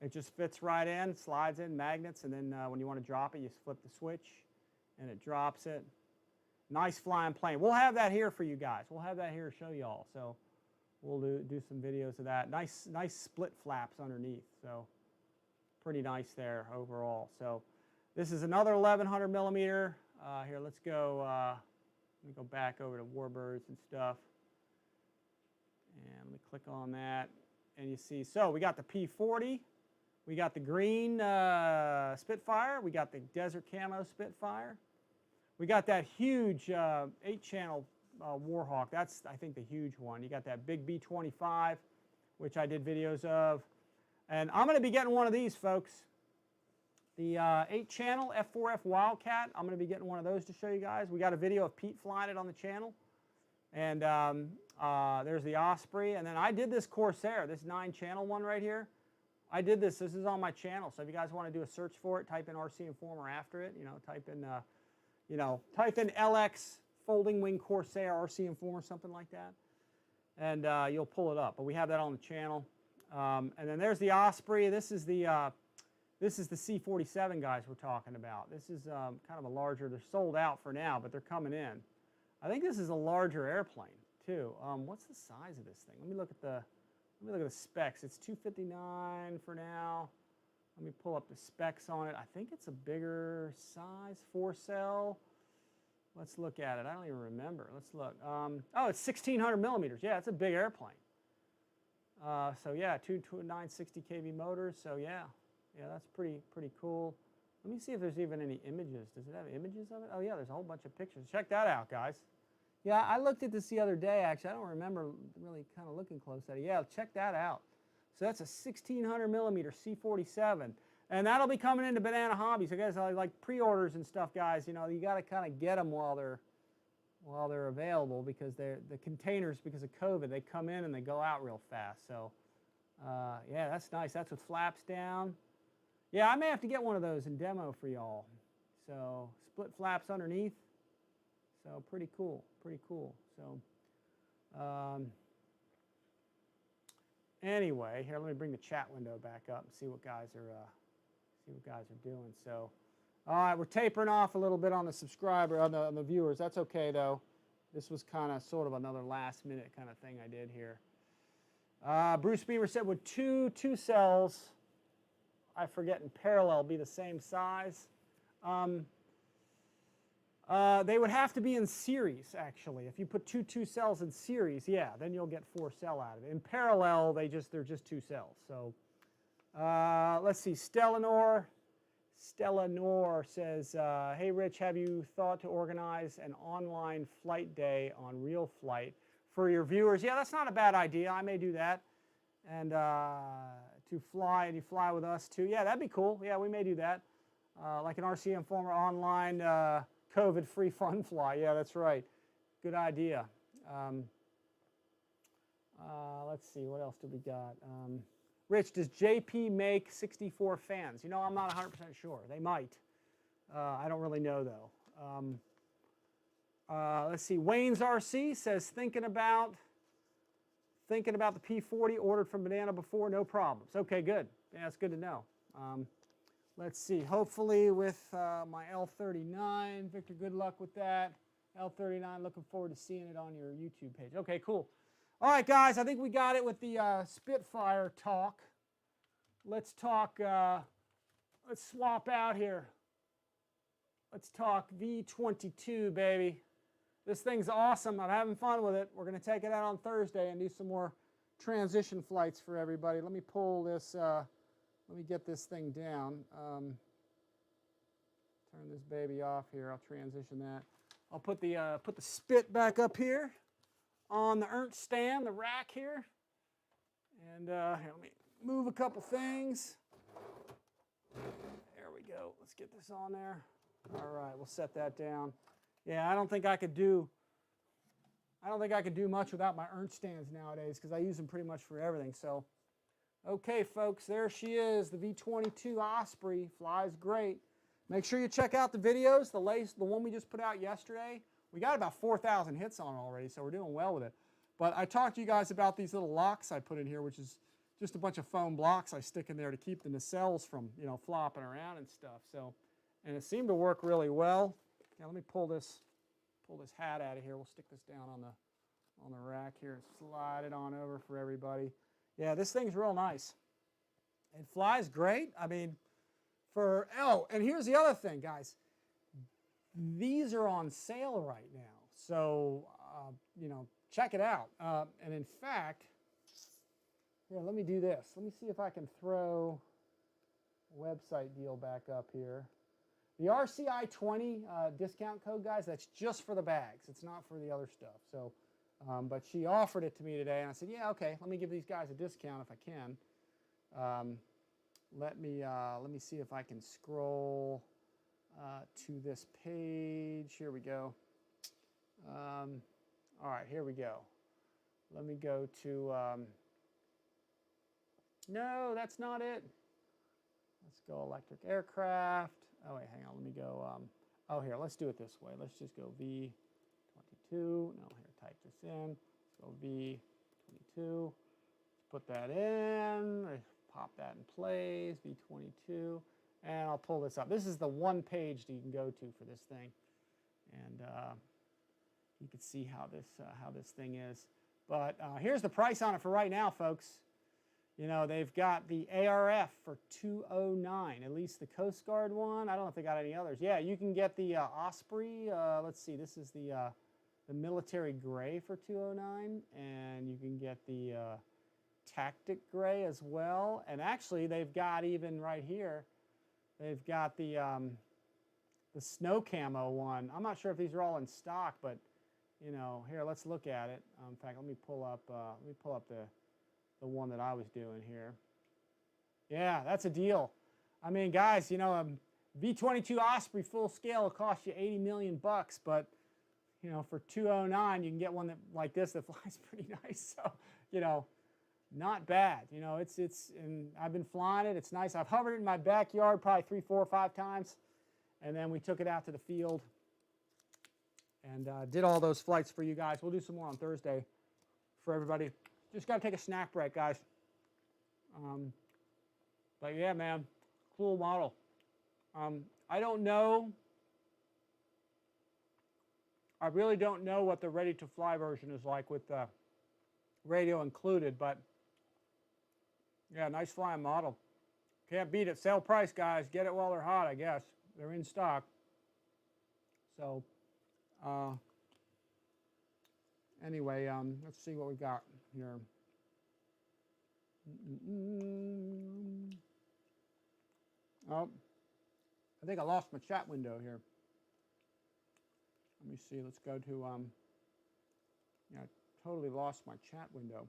It just fits right in, slides in, magnets, and then when you want to drop it, you flip the switch, and it drops it. Nice flying plane. We'll have that here for you guys. We'll have that here to show you all. So we'll do some videos of that. Nice split flaps underneath. So pretty nice there overall. So this is another 1100 millimeter. Here, let's go. Let me go back over to Warbirds and stuff. And let me click on that. And you see, so we got the P40. We got the green Spitfire. We got the desert camo Spitfire. We got that huge 8-channel Warhawk. That's, I think, the huge one. You got that big V25, which I did videos of. And I'm going to be getting one of these, folks. The 8-channel F4F Wildcat. I'm going to be getting one of those to show you guys. We got a video of Pete flying it on the channel. And there's the Osprey. And then I did this Corsair, this 9-channel one right here. I did this. This is on my channel. So if you guys want to do a search for it, type in RCINFORMER after it. Type in LX folding wing Corsair RCINFORMER, something like that, and you'll pull it up. But we have that on the channel. And then there's the Osprey. This is the C-47 guys we're talking about. This is kind of a larger. They're sold out for now, but they're coming in. I think this is a larger airplane too. What's the size of this thing? Let me look at the specs. It's 259 for now. Let me pull up the specs on it. I think it's a bigger size, 4-cell. Let's look at it. I don't even remember. Let's look. Oh, it's 1600 millimeters. Yeah, it's a big airplane. So yeah, two 960 kV motors. So yeah, that's pretty cool. Let me see if there's even any images. Does it have images of it? Oh yeah, there's a whole bunch of pictures. Check that out, guys. Yeah, I looked at this the other day. Actually, I don't remember really kind of looking close at it. Yeah, check that out. So that's a 1600 millimeter C-47, and that'll be coming into Banana Hobby. So guys, like pre-orders and stuff, guys. You got to kind of get them while they're available, because the containers, because of COVID, they come in and they go out real fast. So yeah, that's nice. That's with flaps down. Yeah, I may have to get one of those and demo for y'all. So split flaps underneath. So pretty cool. Pretty cool. So. Anyway, here, let me bring the chat window back up and see what guys are doing. So, all right, we're tapering off a little bit on the subscriber, on the viewers. That's okay though. This was kind of sort of another last minute kind of thing I did here. Bruce Beaver said, would two cells, I forget, in parallel be the same size? They would have to be in series, actually. If you put two cells in series, yeah, then you'll get 4-cell out of it. In parallel, they're just 2 cells. So let's see. Stellanor says, hey, Rich, have you thought to organize an online flight day on Real Flight for your viewers? Yeah, that's not a bad idea. I may do that. And to fly, and you fly with us too. Yeah, that'd be cool. Yeah, we may do that. Like an RCINFORMER online COVID-free fun fly. Yeah, that's right. Good idea. Let's see, what else do we got? Rich, does JP make 64 fans? I'm not 100% sure. They might. I don't really know, though. Let's see. Wayne's RC says, thinking about the P40 ordered from Banana before, no problems. Okay, good. Yeah, that's good to know. Let's see. Hopefully with my L39. Victor, good luck with that. L39, looking forward to seeing it on your YouTube page. Okay, cool. All right, guys, I think we got it with the Spitfire talk. Let's talk, let's swap out here. Let's talk V22, baby. This thing's awesome. I'm having fun with it. We're going to take it out on Thursday and do some more transition flights for everybody. Let me pull this, let me get this thing down. Turn this baby off here. I'll transition that. I'll put the spit back up here on the Ernst stand, the rack here. And here, let me move a couple things. There we go. Let's get this on there. All right, we'll set that down. Yeah, I don't think I could do much without my Ernst stands nowadays because I use them pretty much for everything. So, okay, folks, there she is, the V22 Osprey. Flies great. Make sure you check out the videos. The one we just put out yesterday. We got about 4,000 hits on it already, so we're doing well with it. But I talked to you guys about these little locks I put in here, which is just a bunch of foam blocks I stick in there to keep the nacelles from, you know, flopping around and stuff. So, and it seemed to work really well. Now let me pull this hat out of here. We'll stick this down on the rack here and slide it on over for everybody. Yeah, this thing's real nice. It flies great. I mean, and here's the other thing, guys. These are on sale right now. So, you know, check it out. And in fact, here, let me do this. Let me see if I can throw a website deal back up here. The RCI 20 discount code, guys, that's just for the bags. It's not for the other stuff. So, but she offered it to me today, and I said, yeah, okay, let me give these guys a discount if I can. Let me see if I can scroll to this page. Here we go. All right, here we go. Let me go to, no, that's not it. Let's go electric aircraft. Oh, wait, hang on. Let me go, oh, here, let's do it this way. Let's just go V22. No, here, type this in. Let's go V22. Let's put that in. Pop that in place, V22. And I'll pull this up. This is the one page that you can go to for this thing. And you can see how this thing is. But here's the price on it for right now, folks. You know, they've got the ARF for $209, at least the Coast Guard one. I don't know if they got any others. Yeah, you can get the Osprey. Let's see, this is the military gray for $209, and you can get the Tactic gray as well. And actually, they've got even right here, they've got the snow camo one. I'm not sure if these are all in stock, but you know, here, let's look at it. In fact, let me pull up the one that I was doing here. Yeah, that's a deal. I mean, guys, you know, a V22 Osprey full scale will cost you $80 million, but you know, for $209, you can get one like this that flies pretty nice. So, you know, not bad. You know, and I've been flying it. It's nice. I've hovered it in my backyard probably 3, 4, 5 times, and then we took it out to the field and did all those flights for you guys. We'll do some more on Thursday for everybody. Just got to take a snack break, guys. But yeah, man, cool model. I don't know. I really don't know what the ready-to-fly version is like with the radio included, but yeah, nice flying model. Can't beat it. Sale price, guys. Get it while they're hot, I guess. They're in stock. So, anyway, let's see what we got here. Oh, I think I lost my chat window here. Let me see. Let's go to, yeah, I totally lost my chat window.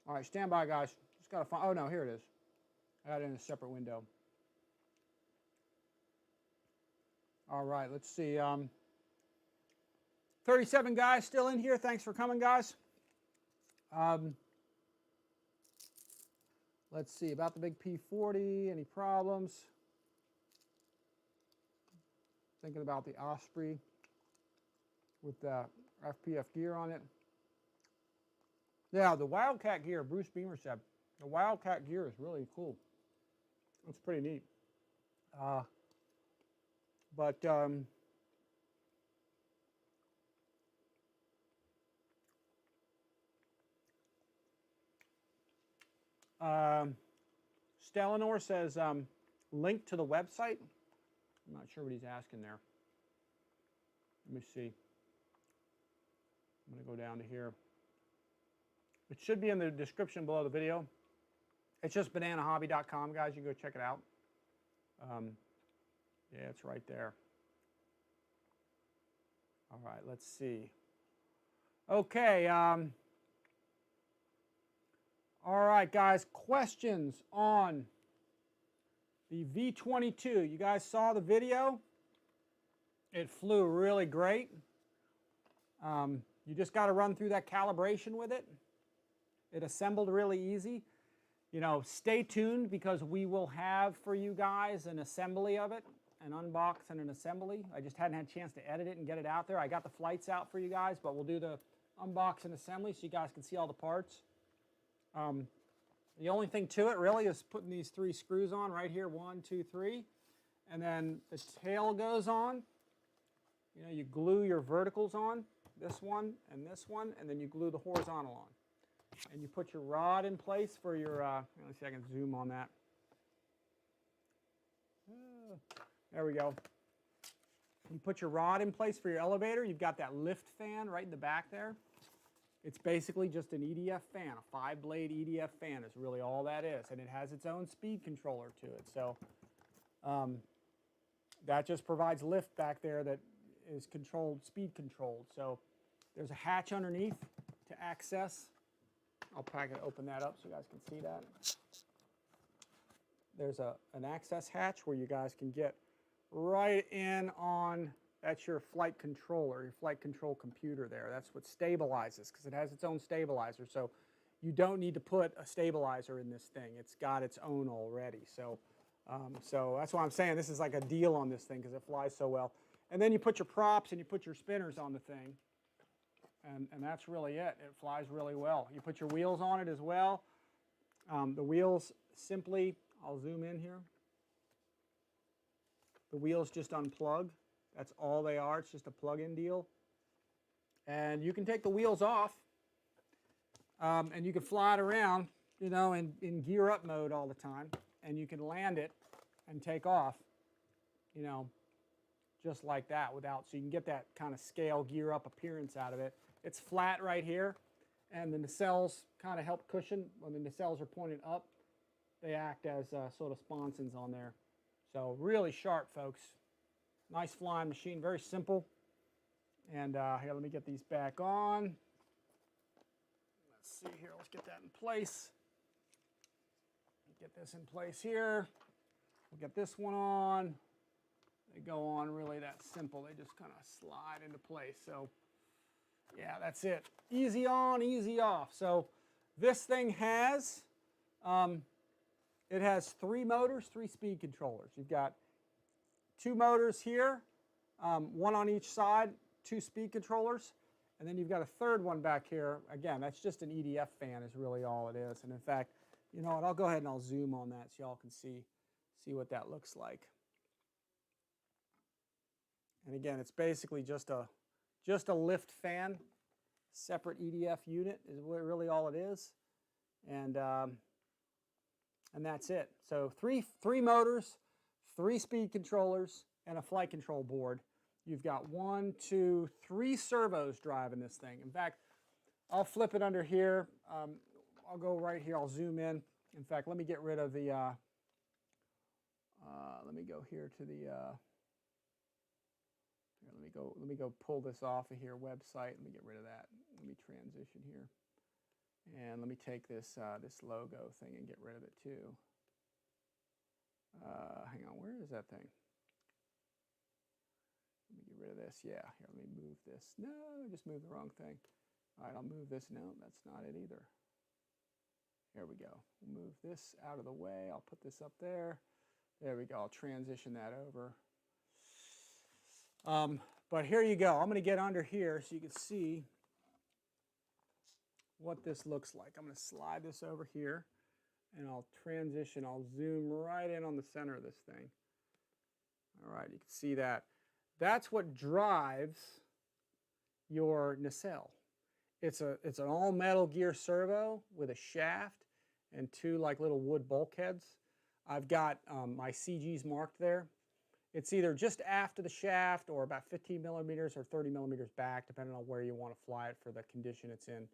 All right, stand by, guys. Just got to find, oh, no, here it is. I got it in a separate window. All right, let's see. 37 guys still in here. Thanks for coming, guys. Let's see, about the big P40, any problems? Thinking about the Osprey with the FPF gear on it. Yeah, the Wildcat gear, Bruce Beamer said, the Wildcat gear is really cool. It's pretty neat. Stellanor says link to the website. I'm not sure what he's asking there. Let me see. I'm going to go down to here. It should be in the description below the video. It's just bananahobby.com, guys. You can go check it out. Yeah, it's right there. All right, let's see. Okay. All right, guys, questions on the V22. You guys saw the video. It flew really great. You just got to run through that calibration with it. It assembled really easy. You know, stay tuned because we will have for you guys an assembly of it, an unbox and an assembly. I just hadn't had a chance to edit it and get it out there. I got the flights out for you guys, but we'll do the unbox and assembly so you guys can see all the parts. The only thing to it really is putting these 3 screws on right here, 1, 2, 3, and then the tail goes on. You know, you glue your verticals on, this one, and then you glue the horizontal on. And you put your rod in place for your, let me see if I can zoom on that. There we go. You put your rod in place for your elevator. You've got that lift fan right in the back there. It's basically just an EDF fan, a 5-blade EDF fan is really all that is. And it has its own speed controller to it. So that just provides lift back there that is controlled, speed controlled. So there's a hatch underneath to access. I'll probably open that up so you guys can see that. There's an access hatch where you guys can get right in on, that's your flight controller, your flight control computer there. That's what stabilizes because it has its own stabilizer. So you don't need to put a stabilizer in this thing. It's got its own already. So, so that's why I'm saying this is like a deal on this thing because it flies so well. And then you put your props and you put your spinners on the thing. And that's really it. It flies really well. You put your wheels on it as well. The wheels simply, I'll zoom in here. The wheels just unplug. That's all they are. It's just a plug-in deal. And you can take the wheels off and you can fly it around, you know, in gear up mode all the time. And you can land it and take off, you know, just like that without, so you can get that kind of scale gear up appearance out of it. It's flat right here, and the nacelles kind of help cushion. When the nacelles are pointed up, they act as sort of sponsons on there. So really sharp, folks. Nice flying machine, very simple. And here, let me get these back on. Let's see here, let's get that in place. Get this in place here. We'll get this one on. They go on really that simple. They just kind of slide into place. So yeah, that's it. Easy on, easy off. So this thing has, it has 3 motors, 3 speed controllers. You've got 2 motors here, 1 on each side, 2 speed controllers, and then you've got a 3rd one back here. Again, that's just an EDF fan is really all it is. And in fact, you know what, I'll go ahead and I'll zoom on that so y'all can see what that looks like. And again, it's basically just a lift fan, separate EDF unit is really all it is, and that's it. So three motors, 3 speed controllers, and a flight control board. You've got 1, 2, 3 servos driving this thing. In fact, I'll flip it under here. I'll go right here. I'll zoom in. In fact, let me get rid of the. Let me go here to the. Let me go pull this off of here website. Let me get rid of that. Let me transition here, and let me take this this logo thing and get rid of it too. Hang on, where is that thing? Let me get rid of this. Yeah, here. Let me move this. No, I just moved the wrong thing. All right, I'll move this. No, that's not it either. There we go. We'll move this out of the way. I'll put this up there. There we go. I'll transition that over. But here you go. I'm going to get under here so you can see what this looks like. I'm going to slide this over here, and I'll transition. I'll zoom right in on the center of this thing. All right, you can see that. That's what drives your nacelle. It's an all metal gear servo with a shaft and 2 like little wood bulkheads. I've got my CGs marked there. It's either just aft of the shaft or about 15 millimeters or 30 millimeters back, depending on where you want to fly it for the condition it's in.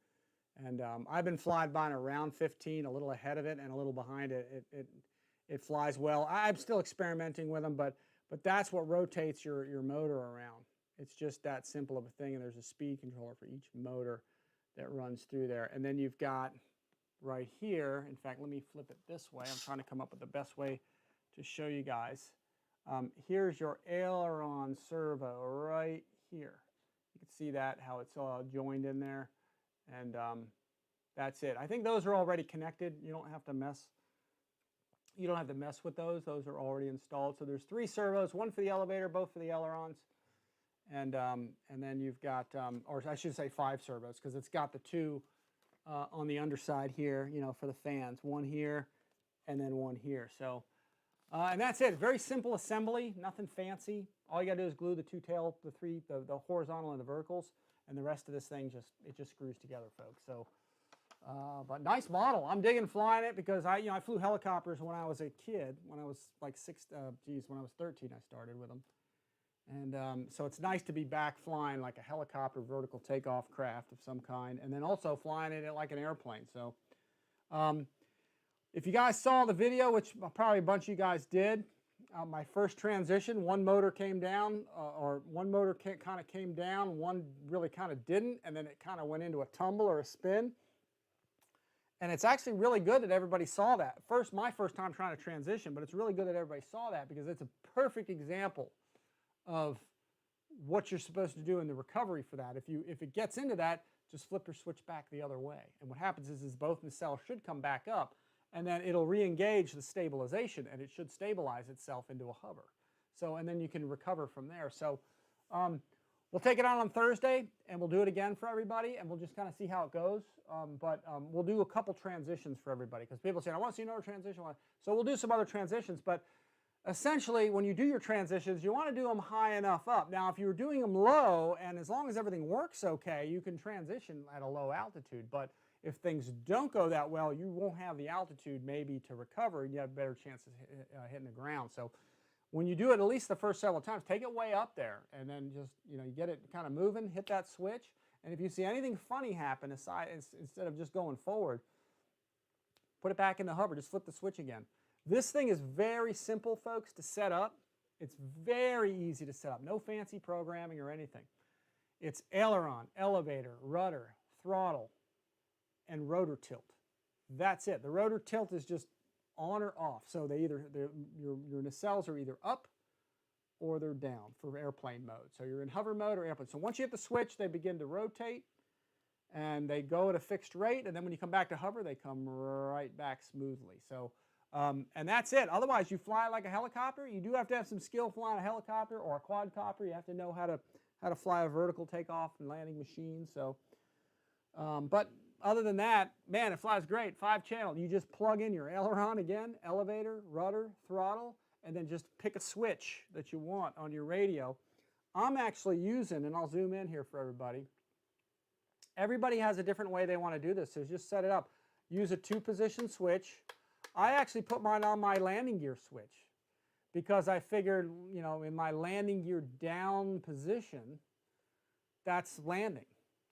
And I've been flying by around 15, a little ahead of it and a little behind it. It flies well. I'm still experimenting with them, but that's what rotates your motor around. It's just that simple of a thing, and there's a speed controller for each motor that runs through there. And then you've got right here. In fact, let me flip it this way. I'm trying to come up with the best way to show you guys. Here's your aileron servo right here. You can see that, how it's all joined in there. And that's it. I think those are already connected. You don't have to mess. You don't have to mess with those. Those are already installed. So there's 3 servos, one for the elevator, both for the ailerons. And then you've got, or I should say 5 servos, because it's got the 2 on the underside here, you know, for the fans. 1 here and then 1 here. So, and that's it. Very simple assembly, nothing fancy. All you got to do is glue the 2 tail, the horizontal and the verticals, and the rest of this thing just screws together, folks. So, but nice model. I'm digging flying it because I flew helicopters when I was a kid. When I was like when I was 13, I started with them. And so it's nice to be back flying like a helicopter vertical takeoff craft of some kind, and then also flying it like an airplane. So if you guys saw the video, which probably a bunch of you guys did, my first transition, one motor came down, or one motor kind of came down, one really kind of didn't, and then it kind of went into a tumble or a spin. And it's actually really good that everybody saw that. My first time trying to transition, but it's really good that everybody saw that because it's a perfect example of what you're supposed to do in the recovery for that. If it gets into that, just flip your switch back the other way. And what happens is both nacelles should come back up, and then it'll re-engage the stabilization, and it should stabilize itself into a hover. So, and then you can recover from there. So we'll take it on Thursday, and we'll do it again for everybody, and we'll just kind of see how it goes. But we'll do a couple transitions for everybody, because people say, I want to see another transition. So we'll do some other transitions, but essentially, when you do your transitions, you want to do them high enough up. Now, if you're doing them low, and as long as everything works okay, you can transition at a low altitude. But if things don't go that well, you won't have the altitude maybe to recover, and you have a better chance of hitting the ground. So when you do it at least the first several times, take it way up there, and then just, you get it kind of moving, hit that switch. And if you see anything funny happen instead of just going forward, put it back in the hover, just flip the switch again. This thing is very simple, folks, to set up. It's very easy to set up. No fancy programming or anything. It's aileron, elevator, rudder, throttle, and rotor tilt. That's it. The rotor tilt is just on or off. So your nacelles are either up or they're down for airplane mode. So you're in hover mode or airplane. So once you hit the switch, they begin to rotate, and they go at a fixed rate. And then when you come back to hover, they come right back smoothly. So and that's it. Otherwise, you fly like a helicopter. You do have to have some skill flying a helicopter or a quadcopter. You have to know how to fly a vertical takeoff and landing machine. So, but other than that, man, it flies great. 5-channel. You just plug in your aileron again, elevator, rudder, throttle, and then just pick a switch that you want on your radio. I'm actually using, and I'll zoom in here for everybody. Everybody has a different way they want to do this, so just set it up. Use a 2-position switch. I actually put mine on my landing gear switch because I figured, in my landing gear down position, that's landing.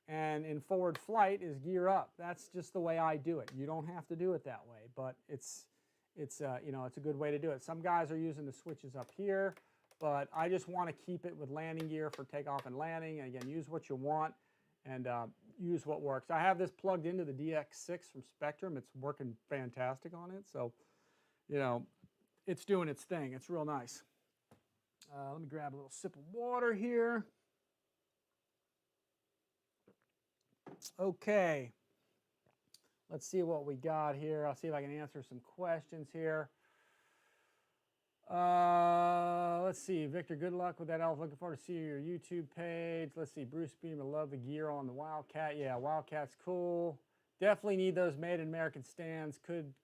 And in forward flight is gear up. That's just the way I do it. You don't have to do it that way, but it's a good way to do it. Some guys are using the switches up here, but I just want to keep it with landing gear for takeoff and landing. And again, use what you want and use what works. I have this plugged into the DX6 from Spectrum. It's working fantastic on it. So, it's doing its thing. It's real nice. Let me grab a little sip of water here. Okay. Let's see what we got here. I'll see if I can answer some questions here. Let's see, Victor, good luck with that. I was looking forward to seeing your YouTube page. Let's see, Bruce Beamer, love the gear on the Wildcat. Yeah, Wildcat's cool. Definitely need those made in American stands. Could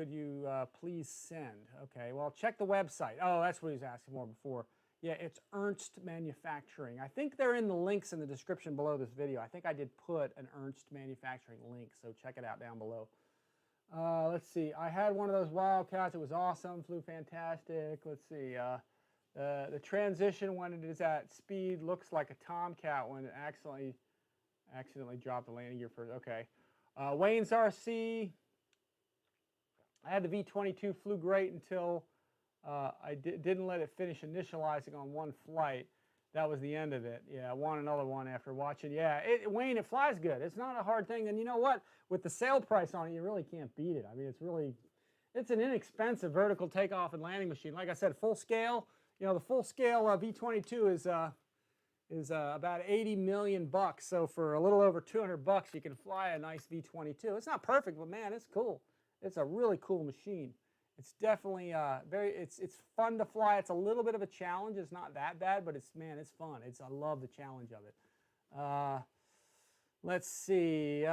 you please send? Okay, well, check the website. Oh, that's what he was asking for before. Yeah, it's Ernst Manufacturing. I think they're in the links in the description below this video. I think I did put an Ernst Manufacturing link, so check it out down below. Let's see. I had one of those Wildcats. It was awesome. Flew fantastic. Let's see. The transition when it is at speed looks like a Tomcat when it accidentally dropped the landing gear first. Okay. Wayne's RC. I had the V22. Flew great until I didn't let it finish initializing on one flight. that was the end of it. Yeah, I want another one after watching. Yeah, Wayne, it flies good. It's not a hard thing. And you know what? With the sale price on it, you really can't beat it. I mean, it's an inexpensive vertical takeoff and landing machine. Like I said, full scale. You know, the full scale V22 is about 80 million bucks. So for a little over 200 bucks, you can fly a nice V22. It's not perfect, but man, it's cool. It's a really cool machine. It's definitely it's fun to fly. It's a little bit of a challenge. It's not that bad, but it's fun. I love the challenge of it. Let's see.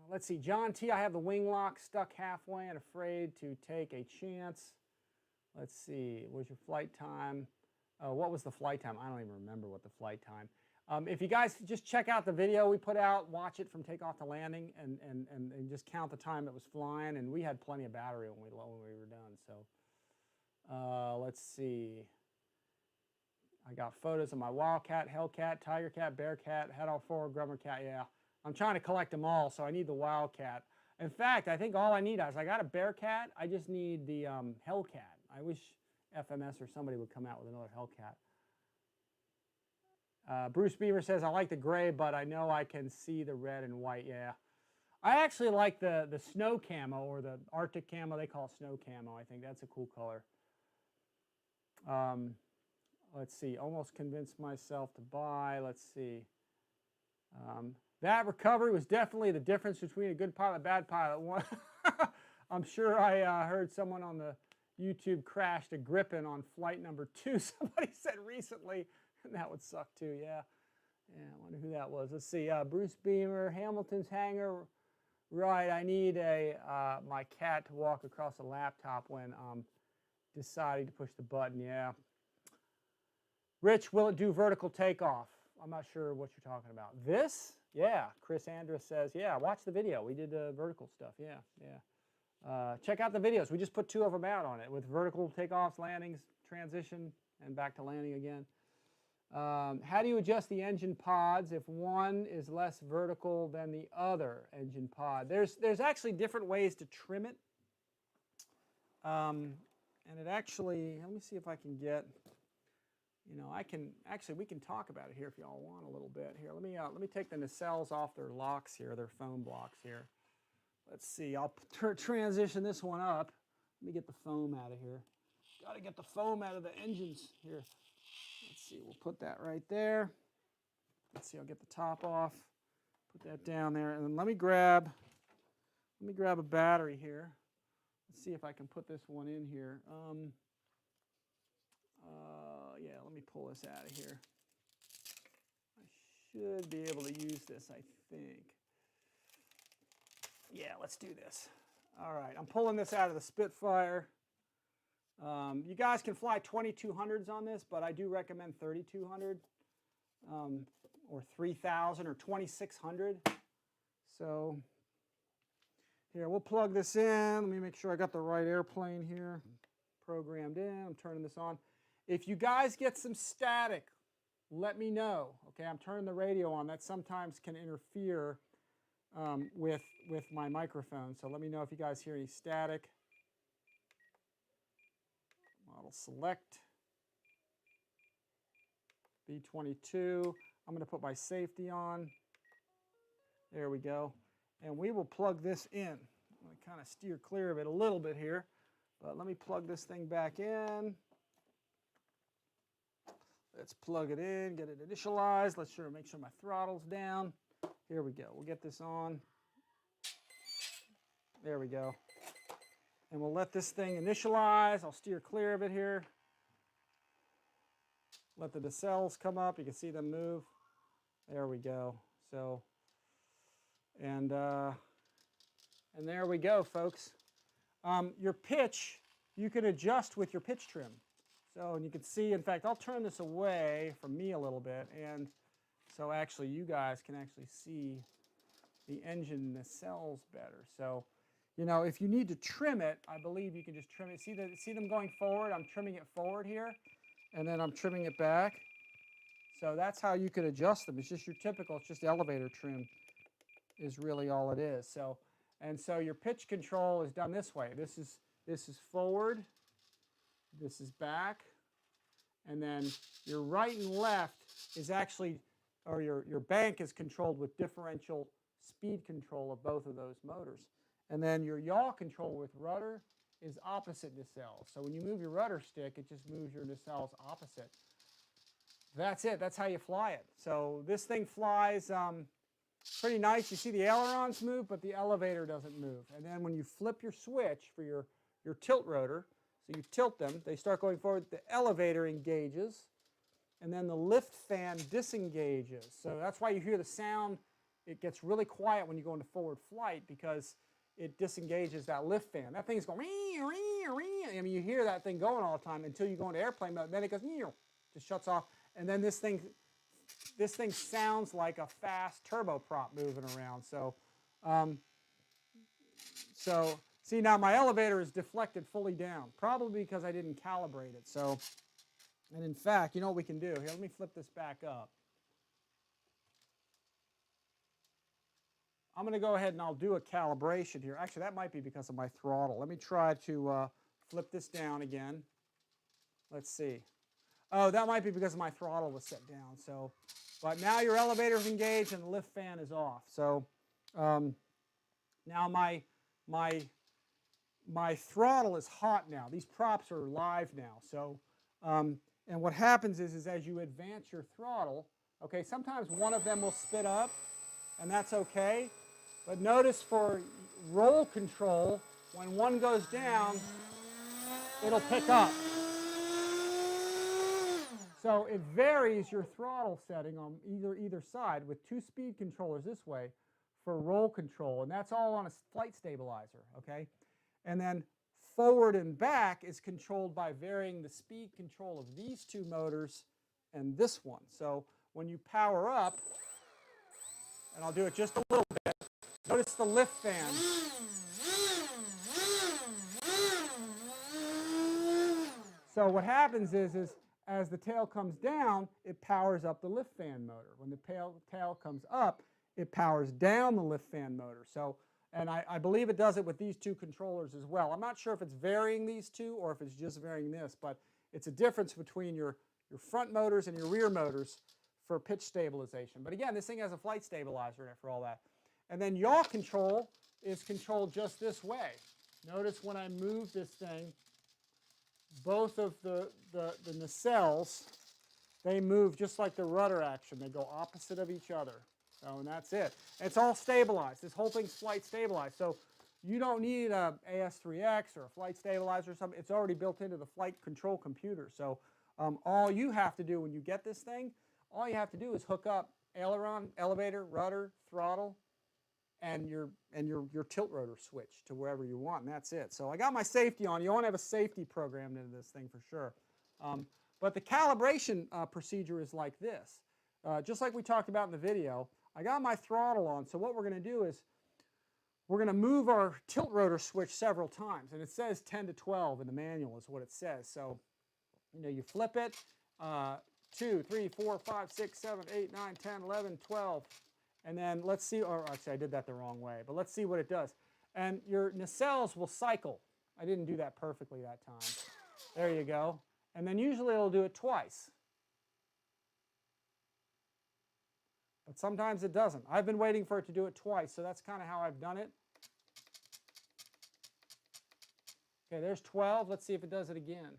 Let's see. John T. I have the wing lock stuck halfway and afraid to take a chance. Let's see. What's your flight time? What was the flight time? I don't even remember what the flight time. If you guys just check out the video we put out, watch it from takeoff to landing, and just count the time it was flying, and we had plenty of battery when we were done. So let's see. I got photos of my wildcat, hellcat, tiger cat, bear cat, head all forward, grummer cat. Yeah, I'm trying to collect them all, so I need the wildcat. In fact, I think all I need is I got a bear cat. I just need the hellcat. I wish FMS or somebody would come out with another hellcat. Bruce Beaver says, I like the gray, but I know I can see the red and white. Yeah. I actually like the snow camo, or the Arctic camo. They call it snow camo. I think that's a cool color. Let's see. Almost convinced myself to buy. Let's see. That recovery was definitely the difference between a good pilot and a bad pilot. I'm sure I heard someone on the YouTube crashed a Gripen on flight number 2. Somebody said recently. And that would suck too, yeah. Yeah, I wonder who that was. Let's see, Bruce Beamer, Hamilton's hangar. Right, I need my cat to walk across a laptop when deciding to push the button, yeah. Rich, will it do vertical takeoff? I'm not sure what you're talking about. This? Yeah, Chris Andrus says, yeah, watch the video. We did vertical stuff, yeah, yeah. Check out the videos. We just put 2 of them out on it with vertical takeoffs, landings, transition, and back to landing again. How do you adjust the engine pods if one is less vertical than the other engine pod? There's actually different ways to trim it. And it actually, let me see if I can get, you know, we can talk about it here if y'all want a little bit. Here, let me take the nacelles off their locks here, their foam blocks here. Let's see, I'll transition this one up. Let me get the foam out of here. Got to get the foam out of the engines here. Let's see, we'll put that right there. Let's see, I'll get the top off, put that down there, and then let me grab a battery here. Let's see if I can put this one in here. Yeah, let me pull this out of here. I should be able to use this, I think. Yeah, let's do this. All right, I'm pulling this out of the Spitfire. You guys can fly 2200s on this, but I do recommend 3200 or 3000 or 2600. So here, we'll plug this in. Let me make sure I got the right airplane here programmed in. I'm turning this on. If you guys get some static, let me know. Okay, I'm turning the radio on. That sometimes can interfere with my microphone. So let me know if you guys hear any static. Model select, V22. I'm going to put my safety on. There we go. And we will plug this in. I'm going to kind of steer clear of it a little bit here, but let me plug this thing back in. Let's plug it in, get it initialized. Let's make sure my throttle's down. Here we go. We'll get this on. There we go. And we'll let this thing initialize. I'll steer clear of it here. Let the nacelles come up. You can see them move. There we go. So, and there we go, folks. Your pitch, you can adjust with your pitch trim. So, and you can see, in fact, I'll turn this away from me a little bit, and so actually you guys can actually see the engine nacelles better. So, you know, if you need to trim it, I believe you can just trim it. See them going forward? I'm trimming it forward here, and then I'm trimming it back. So that's how you could adjust them. It's just your typical, it's just elevator trim is really all it is. So, and so your pitch control is done this way. This is forward, this is back, and then your right and left is actually, or your bank is controlled with differential speed control of both of those motors. And then your yaw control with rudder is opposite nacelles. So when you move your rudder stick, it just moves your nacelles opposite. That's it. That's how you fly it. So this thing flies pretty nice. You see the ailerons move, but the elevator doesn't move. And then when you flip your switch for your tilt rotor, so you tilt them, they start going forward, the elevator engages, and then the lift fan disengages. So that's why you hear the sound. It gets really quiet when you go into forward flight because it disengages that lift fan. That thing's going, I mean, you hear that thing going all the time until you go into airplane mode. Then it goes, just shuts off. And then this thing sounds like a fast turboprop moving around. So see, now my elevator is deflected fully down, probably because I didn't calibrate it. So, and in fact, you know what we can do? Here, let me flip this back up. I'm going to go ahead and I'll do a calibration here. Actually, that might be because of my throttle. Let me try to flip this down again. Let's see. Oh, that might be because my throttle was set down. So, but now your elevator is engaged and the lift fan is off. So now my throttle is hot now. These props are live now. So and what happens is as you advance your throttle, okay, sometimes one of them will spit up, and that's okay. But notice for roll control, when one goes down, it'll pick up. So it varies your throttle setting on either side with two speed controllers this way for roll control, and that's all on a flight stabilizer, okay? And then forward and back is controlled by varying the speed control of these two motors and this one. So when you power up, and I'll do it just a little bit, notice the lift fan. So what happens is as the tail comes down, it powers up the lift fan motor. When the tail comes up, it powers down the lift fan motor. So, and I believe it does it with these two controllers as well. I'm not sure if it's varying these two or if it's just varying this, but it's a difference between your front motors and your rear motors for pitch stabilization. But again, this thing has a flight stabilizer in it for all that. And then yaw control is controlled just this way. Notice when I move this thing, both of the nacelles, they move just like the rudder action. They go opposite of each other. So, and that's it. And it's all stabilized. This whole thing's flight stabilized. So you don't need a AS3X or a flight stabilizer or something. It's already built into the flight control computer. So all you have to do when you get this thing, all you have to do is hook up aileron, elevator, rudder, throttle, and your tilt rotor switch to wherever you want, and that's it. So I got my safety on. You want to have a safety programmed into this thing for sure. But the calibration procedure is like this. Just like we talked about in the video, I got my throttle on. So what we're going to do is we're going to move our tilt rotor switch several times, and it says 10 to 12 in the manual is what it says. So you flip it, 2, 3, 4, 5, 6, 7, 8, 9, 10, 11, 12. And then let's see, or actually I did that the wrong way, but let's see what it does. And your nacelles will cycle. I didn't do that perfectly that time. There you go. And then usually it'll do it twice. But sometimes it doesn't. I've been waiting for it to do it twice, so that's kind of how I've done it. Okay, there's 12. Let's see if it does it again.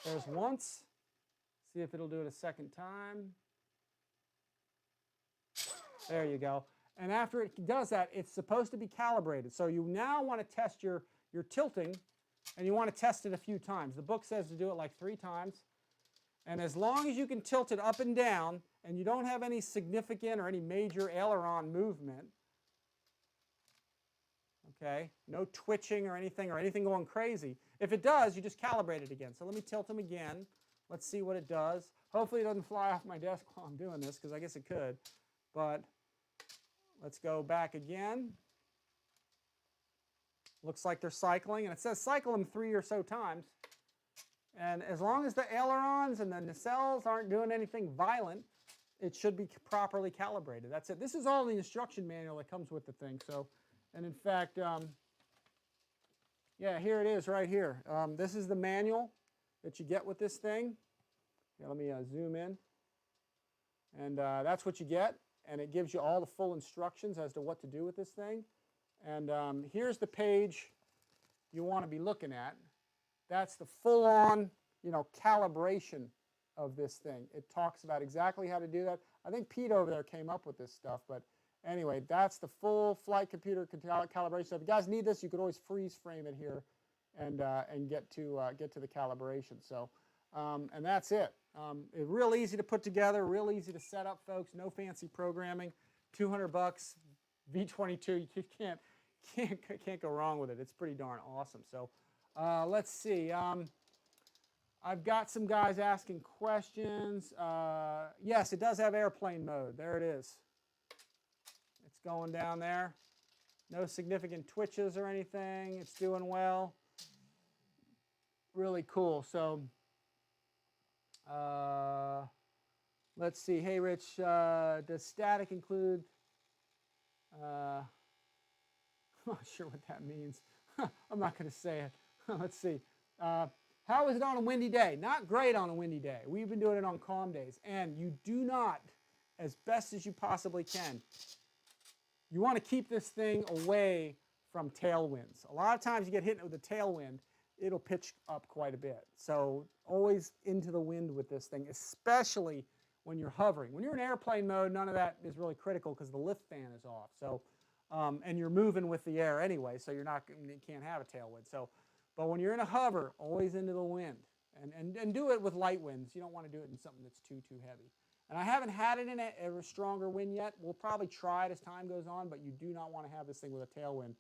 There's once. See if it'll do it a second time. There you go. And after it does that, it's supposed to be calibrated. So you now want to test your tilting, and you want to test it a few times. The book says to do it like 3 times. And as long as you can tilt it up and down, and you don't have any significant or any major aileron movement, okay, no twitching or anything going crazy. If it does, you just calibrate it again. So let me tilt them again. Let's see what it does. Hopefully it doesn't fly off my desk while I'm doing this, because I guess it could. But let's go back again. Looks like they're cycling, and it says cycle them 3 or so times. And as long as the ailerons and the nacelles aren't doing anything violent, it should be properly calibrated. That's it. This is all the instruction manual that comes with the thing. So, and in fact, Yeah, here it is right here. This is the manual that you get with this thing. Here, let me zoom in. And that's what you get. And it gives you all the full instructions as to what to do with this thing. And here's the page you want to be looking at. That's the full-on, calibration of this thing. It talks about exactly how to do that. I think Pete over there came up with this stuff, but anyway, that's the full flight computer calibration. So if you guys need this, you could always freeze frame it here and get to the calibration. So and that's it. It's real easy to put together, real easy to set up, folks. No fancy programming. $200, V22. You can't go wrong with it. It's pretty darn awesome. So let's see. I've got some guys asking questions. Yes, it does have airplane mode. There it is. It's going down there. No significant twitches or anything. It's doing well. Really cool. So let's see. Hey, Rich, does static include... I'm not sure what that means. I'm not going to say it. Let's see. How is it on a windy day? Not great on a windy day. We've been doing it on calm days. And you do not, as best as you possibly can, you want to keep this thing away from tailwinds. A lot of times you get hit with a tailwind, it'll pitch up quite a bit. So always into the wind with this thing, especially when you're hovering. When you're in airplane mode, none of that is really critical because the lift fan is off. So, and you're moving with the air anyway, so you can't have a tailwind. So, but when you're in a hover, always into the wind. And do it with light winds. You don't want to do it in something that's too heavy. And I haven't had it in a stronger wind yet. We'll probably try it as time goes on, but you do not want to have this thing with a tailwind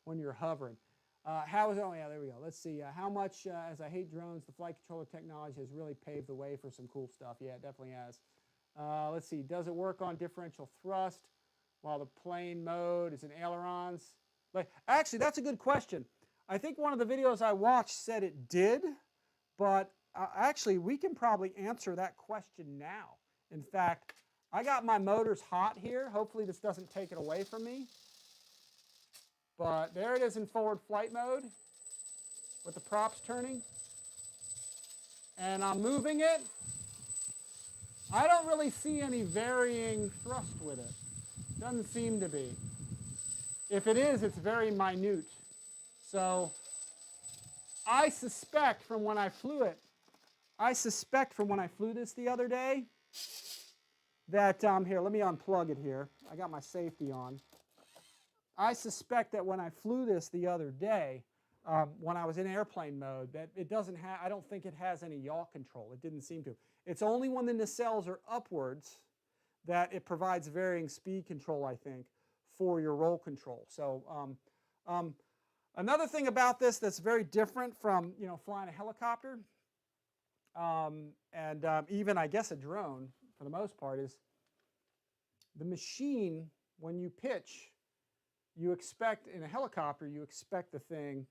when you're hovering. How is it? Oh, yeah, there we go. Let's see. How much, as I hate drones, the flight controller technology has really paved the way for some cool stuff. Yeah, it definitely has. Let's see. Does it work on differential thrust while the plane mode is in ailerons? Actually, that's a good question. I think one of the videos I watched said it did, but actually, we can probably answer that question now. In fact, I got my motors hot here. Hopefully, this doesn't take it away from me. But there it is in forward flight mode with the props turning. And I'm moving it. I don't really see any varying thrust with it. Doesn't seem to be. If it is, it's very minute. So I suspect from when I flew it, this the other day, that, here, let me unplug it here. I got my safety on. I suspect that when I flew this the other day, when I was in airplane mode, that it doesn't have, I don't think it has any yaw control. It didn't seem to. It's only when the nacelles are upwards that it provides varying speed control, I think, for your roll control. So another thing about this that's very different from, flying a helicopter and even, I guess, a drone, for the most part, is the machine, when you pitch, you expect, in a helicopter, you expect the thing,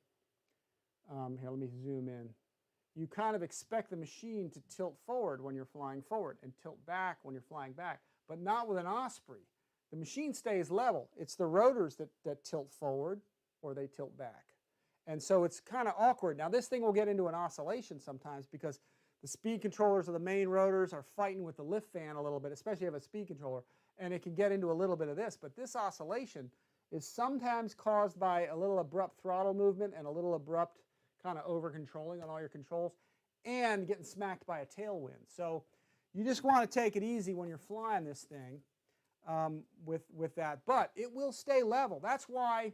here, let me zoom in. You kind of expect the machine to tilt forward when you're flying forward and tilt back when you're flying back, but not with an Osprey. The machine stays level. It's the rotors that tilt forward or they tilt back. And so it's kind of awkward. Now, this thing will get into an oscillation sometimes because the speed controllers of the main rotors are fighting with the lift fan a little bit, especially if you have a speed controller, and it can get into a little bit of this. But this oscillation is sometimes caused by a little abrupt throttle movement and a little abrupt kind of over-controlling on all your controls and getting smacked by a tailwind. So you just want to take it easy when you're flying this thing with that. But it will stay level. That's why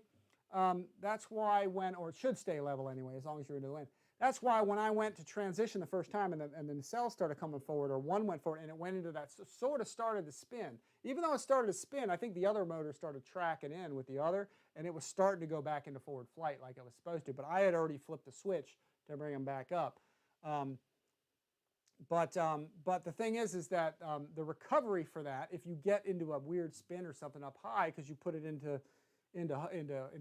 when, or it should stay level anyway, as long as you're into the wind. That's why when I went to transition the first time and the nacelle started coming forward, or one went forward, and it went into that, sort of started to spin. Even though it started to spin, I think the other motor started tracking in with the other, and it was starting to go back into forward flight like it was supposed to. But I had already flipped the switch to bring them back up. But the thing is that the recovery for that, if you get into a weird spin or something up high because you put it into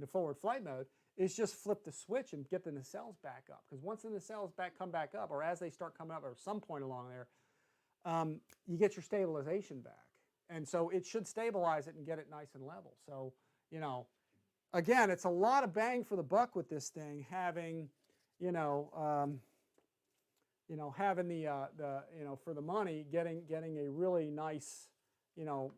forward flight mode, is just flip the switch and get the nacelles back up. Because once the nacelles come back up, or as they start coming up, or some point along there, you get your stabilization back. And so it should stabilize it and get it nice and level. So, again, it's a lot of bang for the buck with this thing, having, having the for the money, getting a really nice, for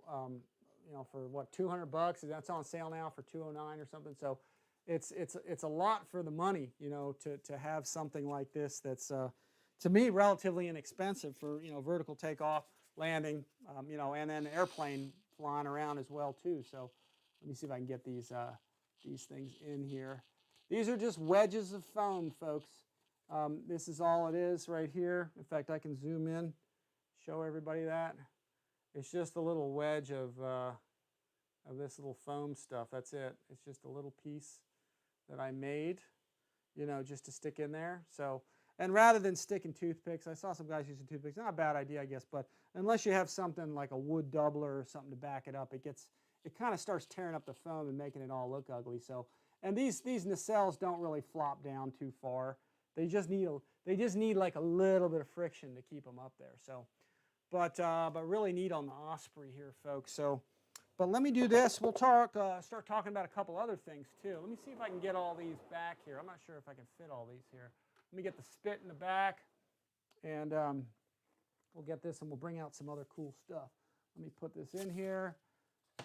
what, $200? That's on sale now for $209 or something. So it's a lot for the money, to have something like this that's to me relatively inexpensive for vertical takeoff, landing, and then airplane flying around as well too. So let me see if I can get these things in here. These are just wedges of foam, folks. This is all it is right here. In fact, I can zoom in, show everybody that. It's just a little wedge of this little foam stuff. That's it. It's just a little piece that I made, just to stick in there. So, and rather than sticking toothpicks, I saw some guys using toothpicks. Not a bad idea, I guess, but unless you have something like a wood doubler or something to back it up, it kind of starts tearing up the foam and making it all look ugly. So, and these nacelles don't really flop down too far. They just need like a little bit of friction to keep them up there. So, but really neat on the Osprey here, folks. So, but let me do this. We'll start talking about a couple other things too. Let me see if I can get all these back here. I'm not sure if I can fit all these here. Let me get the spit in the back, and we'll get this, and we'll bring out some other cool stuff. Let me put this in here,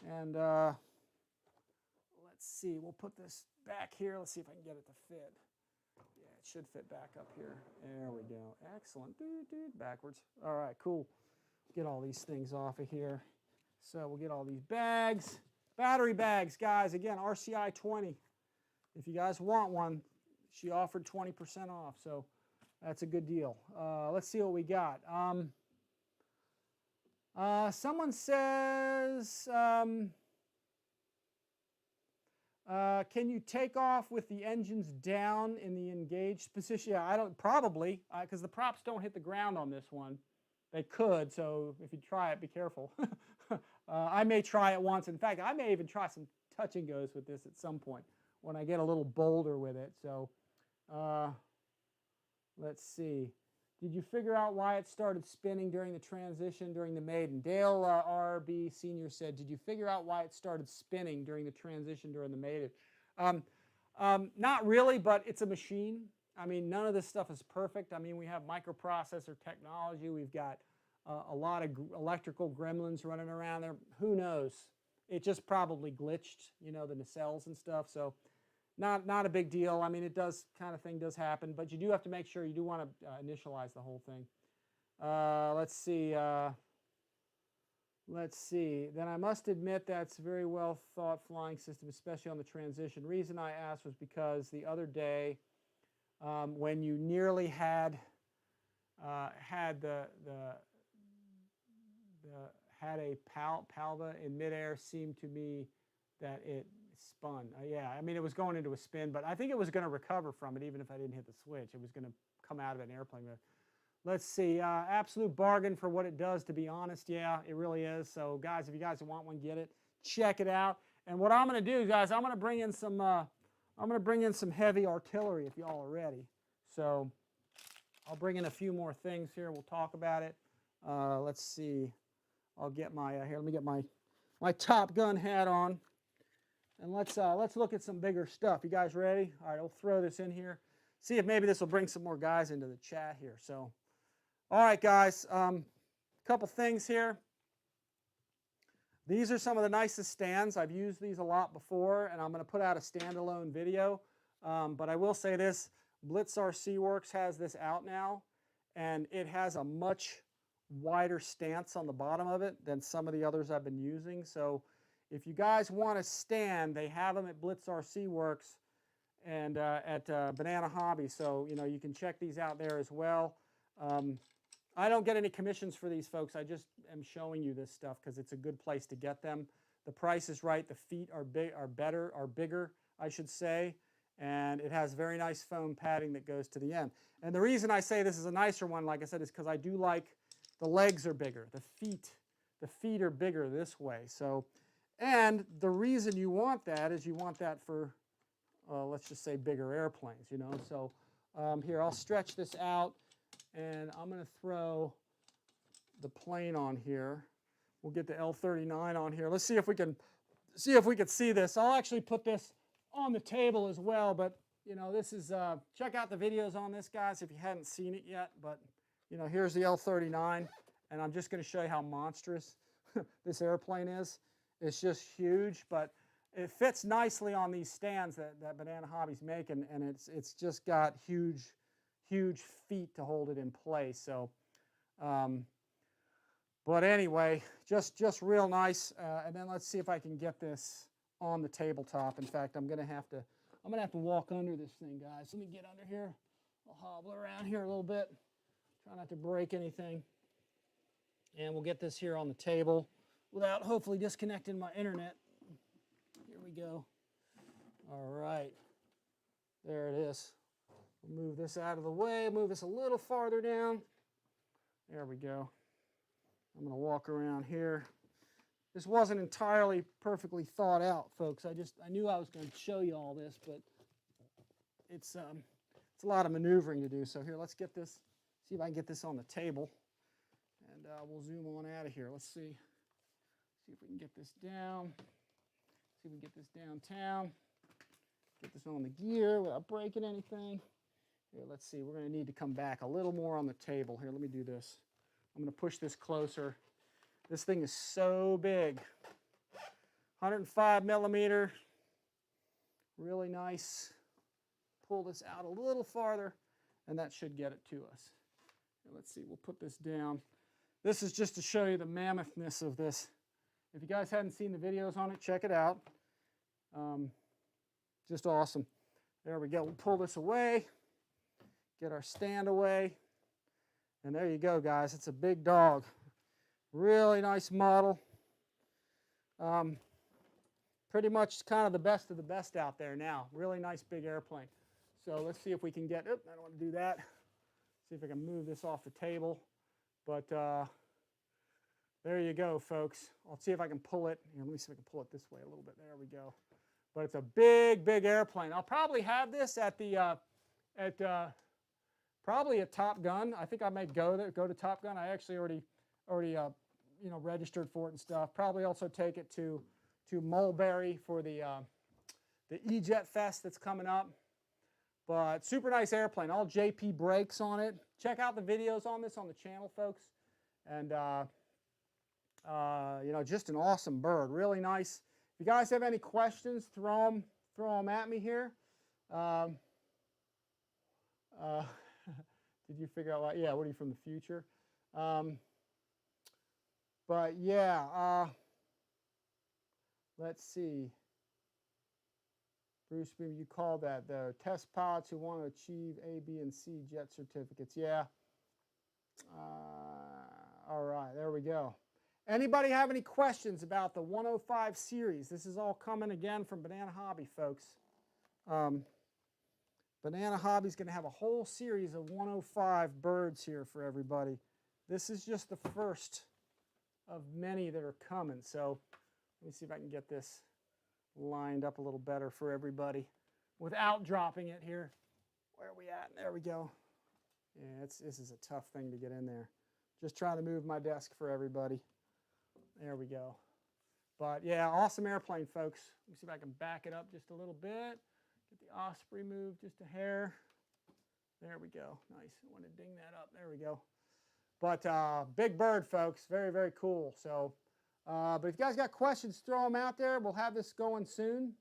and let's see. We'll put this back here. Let's see if I can get it to fit. Yeah, it should fit back up here. There we go. Excellent. Backwards. All right, cool. Get all these things off of here. So we'll get all these bags. Battery bags, guys. Again, RCI 20. If you guys want one, she offered 20% off. So that's a good deal. Let's see what we got. Someone says, can you take off with the engines down in the engaged position? Yeah, I don't, probably, because the props don't hit the ground on this one. They could, so if you try it, be careful. I may try it once. In fact, I may even try some touch and goes with this at some point when I get a little bolder with it. So let's see. Did you figure out why it started spinning during the transition during the maiden? Dale R.B. Sr. said, did you figure out why it started spinning during the transition during the maiden? Not really, but it's a machine. I mean, none of this stuff is perfect. I mean, we have microprocessor technology. We've got a lot of electrical gremlins running around there. Who knows? It just probably glitched, the nacelles and stuff. So not a big deal. I mean, it does does happen, but you do have to make sure you do want to initialize the whole thing. Let's see. Then I must admit that's a very well thought flying system, especially on the transition. Reason I asked was because the other day, when you nearly had a palva in midair, seemed to me that it spun. Yeah, I mean, it was going into a spin, but I think it was going to recover from it even if I didn't hit the switch. It was going to come out of an airplane. Let's see. Absolute bargain for what it does, to be honest. Yeah, it really is. So, guys, if you guys want one, get it. Check it out. And what I'm going to do, guys, I'm going to bring in some heavy artillery if y'all are ready. So I'll bring in a few more things here. We'll talk about it. Let's see. I'll get my here. Let me get my Top Gun hat on, and let's look at some bigger stuff. You guys ready? All right, we'll throw this in here. See if maybe this will bring some more guys into the chat here. So, all right, guys. A couple things here. These are some of the nicest stands. I've used these a lot before, and I'm going to put out a standalone video. But I will say this, Blitz RC Works has this out now, and it has a much wider stance on the bottom of it than some of the others I've been using. So if you guys want a stand, they have them at Blitz RC Works and at Banana Hobby. So, you can check these out there as well. I don't get any commissions for these, folks. I just am showing you this stuff because it's a good place to get them. The price is right. The feet are bigger, I should say. And it has very nice foam padding that goes to the end. And the reason I say this is a nicer one, like I said, is because I do like the legs are bigger. The feet are bigger this way. So, and the reason you want that is you want that for, let's just say, bigger airplanes, So here, I'll stretch this out, and I'm going to throw the plane on here. We'll get the L39 on here. Let's see if we can see this. I'll actually put this on the table as well. But you know, this is check out the videos on this, guys, if you hadn't seen it yet. But you know, here's the L39, and I'm just going to show you how monstrous this airplane is. It's just huge, but it fits nicely on these stands that Banana Hobby's making, and it's just got huge feet to hold it in place. So, but anyway, just real nice. And then let's see if I can get this on the tabletop. In fact, I'm gonna have to walk under this thing, guys. Let me get under here. I'll hobble around here a little bit. Try not to break anything. And we'll get this here on the table without hopefully disconnecting my internet. Here we go. All right. There it is. We'll move this out of the way, move this a little farther down. There we go. I'm going to walk around here. This wasn't entirely perfectly thought out, folks. I knew I was going to show you all this, but it's a lot of maneuvering to do. So here, let's get this, see if I can get this on the table. And we'll zoom on out of here. Let's see if we can get this down. See if we can get this downtown. Get this on the gear without breaking anything. Here, let's see. We're going to need to come back a little more on the table. Here, let me do this. I'm going to push this closer. This thing is so big. 105 millimeter. Really nice. Pull this out a little farther, and that should get it to us. Here, let's see. We'll put this down. This is just to show you the mammoth-ness of this. If you guys hadn't seen the videos on it, check it out. Just awesome. There we go. We'll pull this away, get our stand away, and there you go, guys. It's a big dog. Really nice model. Pretty much kind of the best of the best out there now. Really nice big airplane. So let's see if we can get, I don't want to do that. See if I can move this off the table. But there you go, folks. I'll see if I can pull it. Here, let me see if I can pull it this way a little bit. There we go. But it's a big airplane. I'll probably have this at the probably at Top Gun. I think I may go to Top Gun. I actually already you know, registered for it and stuff. Probably also take it to Mulberry for the E-Jet Fest that's coming up. But super nice airplane. All JP brakes on it. Check out the videos on this on the channel, folks. And you know, just an awesome bird. Really nice. If you guys have any questions, throw them at me here. Did you figure out what? Yeah, what are you from the future? But yeah, let's see. Bruce, you call that the test pilots who want to achieve A, B, and C jet certificates. Yeah. All right, there we go. Anybody have any questions about the 105 series? This is all coming again from Banana Hobby, folks. Banana Hobby's going to have a whole series of 105 birds here for everybody. This is just the first of many that are coming. So let me see if I can get this lined up a little better for everybody without dropping it here. Where are we at? There we go. Yeah, this is a tough thing to get in there. Just trying to move my desk for everybody. There we go. But yeah, awesome airplane, folks. Let me see if I can back it up just a little bit. Get the Osprey moved just a hair. There we go. Nice. I want to ding that up. There we go. But big bird, folks. Very cool. So, but if you guys got questions, throw them out there. We'll have this going soon.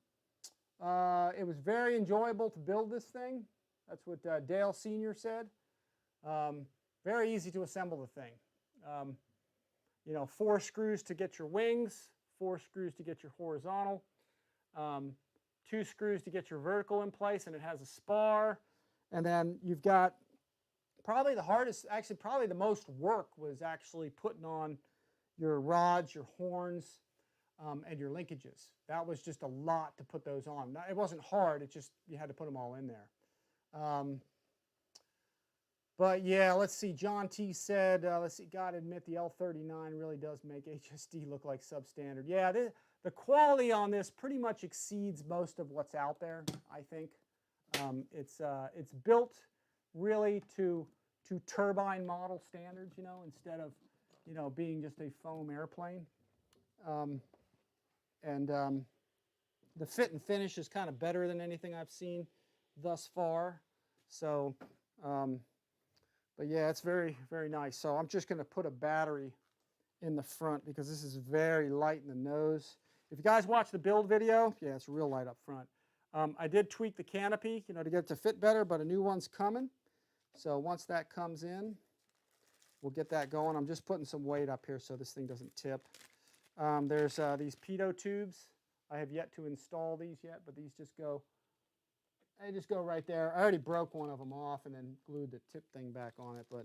It was very enjoyable to build this thing. That's what Dale Sr. said. Very easy to assemble the thing. You know, 4 screws to get your wings, 4 screws to get your horizontal, 2 screws to get your vertical in place, and it has a spar. And then you've got probably the hardest, actually probably the most work was actually putting on your rods, your horns, and your linkages. That was just a lot to put those on. It wasn't hard, it just, you had to put them all in there. But yeah, let's see, John T said, let's see, gotta admit the L39 really does make HSD look like substandard. Yeah, the quality on this pretty much exceeds most of what's out there, I think. It's built really to turbine model standards, you know, instead of, you know, being just a foam airplane. the fit and finish is kind of better than anything I've seen thus far. So, but yeah, it's very, very nice. So I'm just going to put a battery in the front because this is very light in the nose. If you guys watch the build video, yeah, it's real light up front. I did tweak the canopy, to get it to fit better, but a new one's coming. So once that comes in, we'll get that going. I'm just putting some weight up here so this thing doesn't tip. There's these pitot tubes. I have yet to install these yet, but these just go, they just go right there. I already broke one of them off and then glued the tip thing back on it, but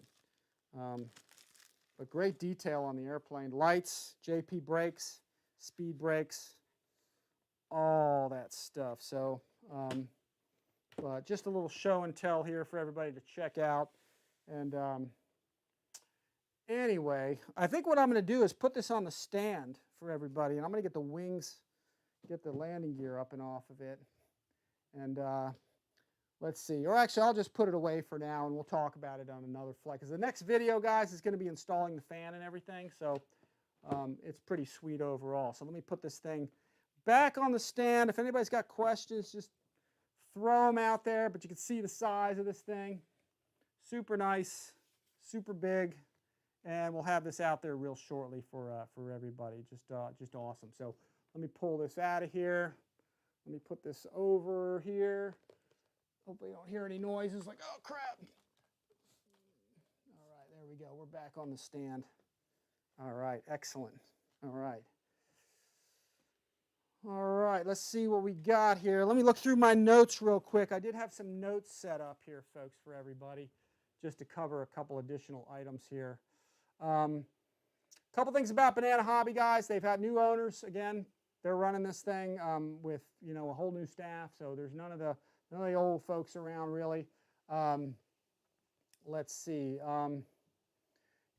great detail on the airplane. Lights, JP brakes, speed brakes, all that stuff. So but just a little show and tell here for everybody to check out. And anyway, I think what I'm going to do is put this on the stand for everybody, and I'm going to get the wings, get the landing gear up and off of it. And let's see. Or actually, I'll just put it away for now, and we'll talk about it on another flight. Because the next video, guys, is going to be installing the fan and everything. So it's pretty sweet overall. So let me put this thing back on the stand. If anybody's got questions, just throw them out there. But you can see the size of this thing. Super nice, super big. And we'll have this out there real shortly for everybody. Just awesome. So let me pull this out of here. Let me put this over here. Hopefully you don't hear any noises like, oh, crap. All right, there we go. We're back on the stand. All right, excellent. All right. All right, let's see what we got here. Let me look through my notes real quick. I did have some notes set up here, folks, for everybody, just to cover a couple additional items here. Couple things about Banana Hobby, guys. They've had new owners. Again, they're running this thing with a whole new staff. So there's none of the old folks around really. Let's see.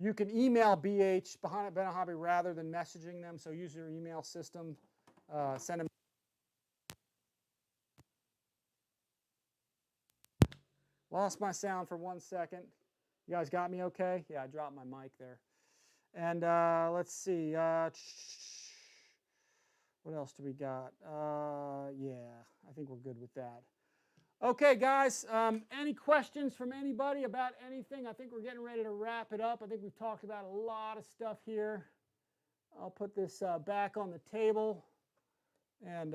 You can email BH behind Banana Hobby rather than messaging them. So use your email system. Send them. Lost my sound for 1 second. You guys got me okay? Yeah, I dropped my mic there. And let's see. What else do we got? Yeah, I think we're good with that. Okay, guys, any questions from anybody about anything? I think we're getting ready to wrap it up. I think we've talked about a lot of stuff here. I'll put this back on the table, and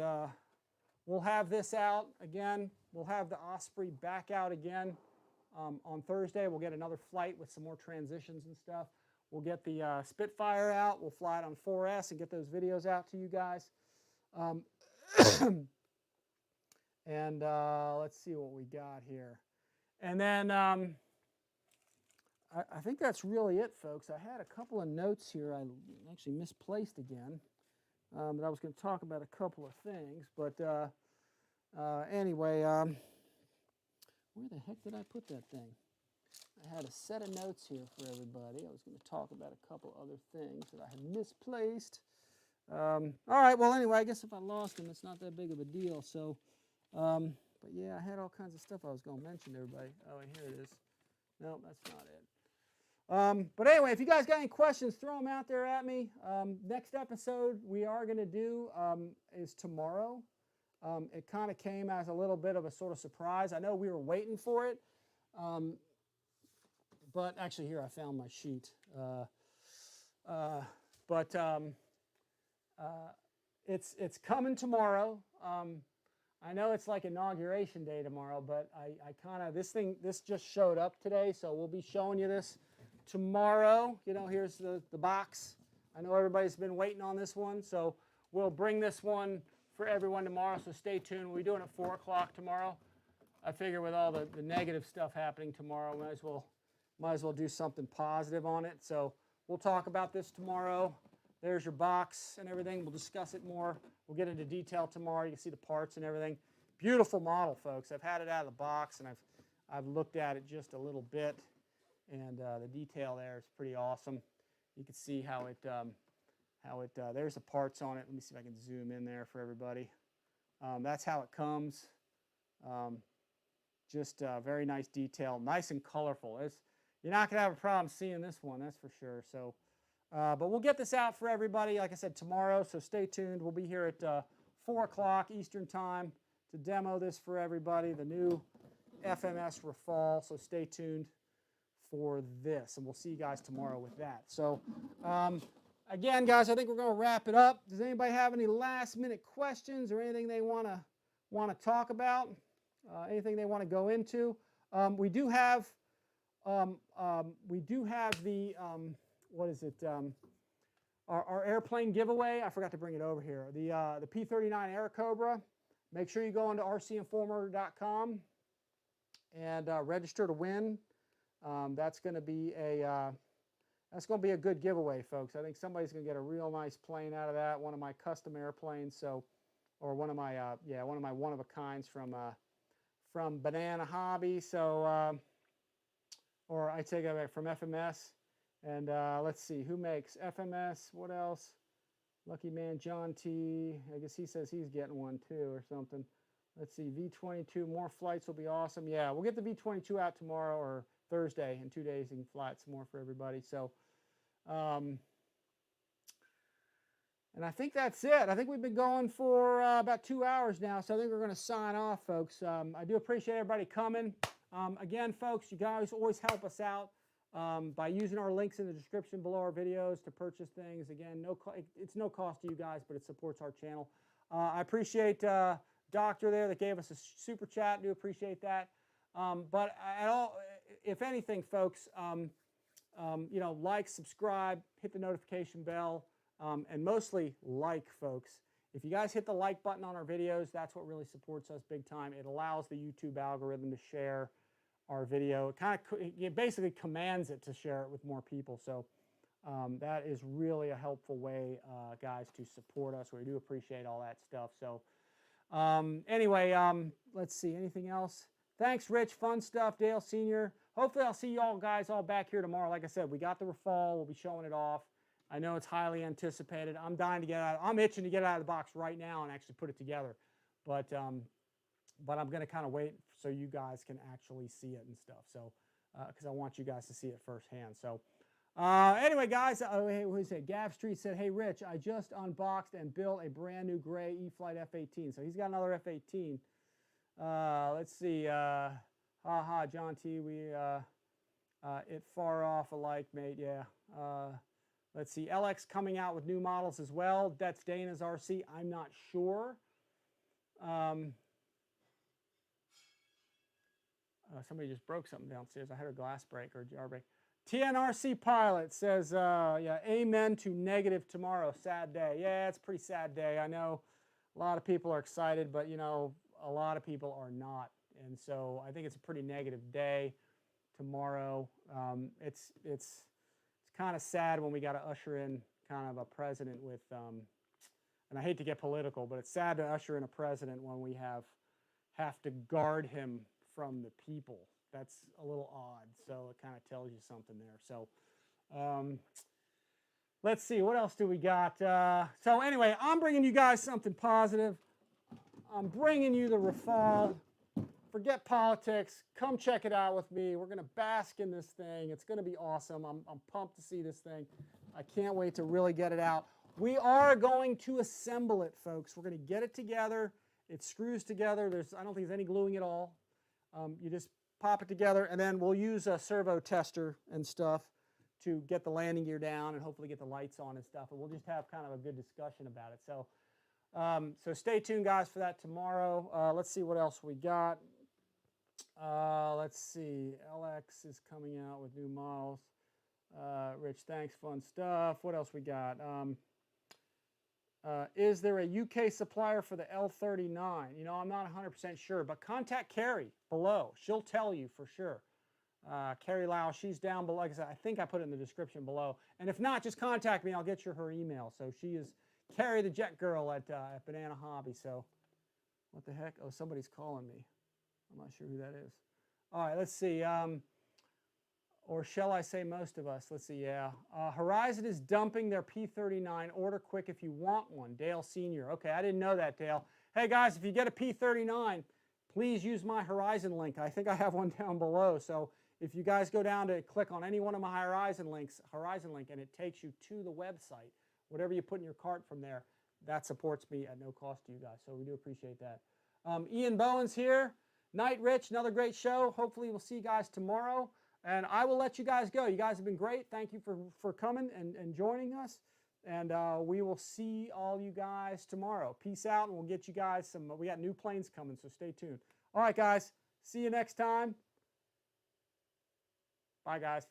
we'll have this out again. We'll have the Osprey back out again on Thursday. We'll get another flight with some more transitions and stuff. We'll get the Spitfire out. We'll fly it on 4S and get those videos out to you guys. And let's see what we got here. And then I think that's really it, folks. I had a couple of notes here I actually misplaced again. But I was going to talk about a couple of things. But anyway, where the heck did I put that thing? I had a set of notes here for everybody. I was going to talk about a couple other things that I had misplaced. All right, well, anyway, I guess if I lost them, it's not that big of a deal. So, but yeah, I had all kinds of stuff I was going to mention to everybody. Oh, and here it is. No, that's not it. But anyway, if you guys got any questions, throw them out there at me. Next episode we are going to do is tomorrow. It kind of came as a little bit of a sort of surprise. I know we were waiting for it. But actually, here I found my sheet. It's coming tomorrow. I know it's like inauguration day tomorrow, but I kind of this just showed up today, so we'll be showing you this tomorrow. Here's the box. I know everybody's been waiting on this one, so we'll bring this one for everyone tomorrow. So stay tuned. We'll be doing it at 4 o'clock tomorrow. I figure with all the negative stuff happening tomorrow, might as well do something positive on it. So we'll talk about this tomorrow. There's your box and everything. We'll discuss it more. We'll get into detail tomorrow. You can see the parts and everything. Beautiful model, folks. I've had it out of the box, and I've looked at it just a little bit, and the detail there is pretty awesome. You can see how it there's the parts on it. Let me see if I can zoom in there for everybody. That's how it comes. Just very nice detail, nice and colorful. You're not going to have a problem seeing this one, that's for sure. So, but we'll get this out for everybody, like I said, tomorrow. So stay tuned. We'll be here at 4 o'clock Eastern time to demo this for everybody, the new FMS Rafale. So stay tuned for this, and we'll see you guys tomorrow with that. So again, guys, I think we're going to wrap it up. Does anybody have any last-minute questions or anything they want to talk about? Anything they want to go into? We do have the what is it? Our airplane giveaway. I forgot to bring it over here. The P-39 Airacobra. Make sure you go into RCINFORMER.com and register to win. That's going to be a good giveaway, folks. I think somebody's going to get a real nice plane out of that. One of my custom airplanes, so, or one of my one of a kinds from Banana Hobby. So, or I take it from FMS. And let's see, who makes FMS? What else? Lucky Man John T. I guess he says he's getting one too or something. Let's see, V22, more flights will be awesome. Yeah, we'll get the V22 out tomorrow or Thursday. In 2 days, you can fly it some more for everybody. So, and I think that's it. I think we've been going for about 2 hours now, so I think we're going to sign off, folks. I do appreciate everybody coming. Again, folks, you guys always help us out by using our links in the description below our videos to purchase things. Again, it's no cost to you guys, but it supports our channel. I appreciate Doctor there that gave us a super chat. Do appreciate that. But if anything, folks, you know, like, subscribe, hit the notification bell, and mostly like, folks. If you guys hit the like button on our videos, that's what really supports us big time. It allows the YouTube algorithm to share our video. It basically commands it to share it with more people. So that is really a helpful way, guys, to support us. We do appreciate all that stuff. So anyway, let's see, anything else? Thanks, Rich. Fun stuff. Dale Sr. Hopefully I'll see you all guys all back here tomorrow. Like I said, we got the Rafale. We'll be showing it off. I know it's highly anticipated. I'm dying to get out. I'm itching to get out of the box right now and actually put it together. But I'm going to kind of wait so you guys can actually see it and stuff. So because I want you guys to see it firsthand. So anyway, guys, hey, who is it? Gav Street said, hey, Rich, I just unboxed and built a brand new gray E-Flight F-18. So he's got another F-18. Let's see. Haha, John T. It far off alike, mate. Yeah. Let's see. LX coming out with new models as well. That's Dana's RC. I'm not sure. Somebody just broke something downstairs. I heard a glass break or a jar break. TNRC Pilot says, yeah, amen to negative tomorrow. Sad day. Yeah, it's a pretty sad day. I know a lot of people are excited, but, you know, a lot of people are not. And so I think it's a pretty negative day tomorrow. It's kind of sad when we got to usher in kind of a president with, and I hate to get political, but it's sad to usher in a president when we have to guard him from the people. That's a little odd, so it kind of tells you something there. So let's see, what else do we got? So anyway, I'm bringing you guys something positive. I'm bringing you the Rafale. Forget politics. Come check it out with me. We're going to bask in this thing. It's going to be awesome. I'm pumped to see this thing. I can't wait to really get it out. We are going to assemble it, folks. We're going to get it together. It screws together. I don't think there's any gluing at all. You just pop it together, and then we'll use a servo tester and stuff to get the landing gear down and hopefully get the lights on and stuff. And we'll just have kind of a good discussion about it. So, so stay tuned, guys, for that tomorrow. Let's see what else we got. Let's see. LX is coming out with new models. Rich, thanks. Fun stuff. What else we got? Is there a UK supplier for the L39? You know, I'm not 100% sure, but contact Carrie below. She'll tell you for sure. carrieLau, she's down below. Like I said, I think I put it in the description below. And if not, just contact me. I'll get you her email. So she is Carrie the Jet Girl at Banana Hobby. So what the heck? Oh, somebody's calling me. I'm not sure who that is. All right, let's see. Or shall I say most of us? Let's see, yeah. Horizon is dumping their P-39. Order quick if you want one. Dale Sr. Okay, I didn't know that, Dale. Hey, guys, if you get a P-39, please use my Horizon link. I think I have one down below. So if you guys go down to click on any one of my Horizon link, and it takes you to the website, whatever you put in your cart from there, that supports me at no cost to you guys. So we do appreciate that. Ian Bowen's here. Night, Rich. Another great show. Hopefully we'll see you guys tomorrow. And I will let you guys go. You guys have been great. Thank you for coming and joining us. And we will see all you guys tomorrow. Peace out, and we'll get you guys some. We got new planes coming, so stay tuned. All right, guys. See you next time. Bye, guys.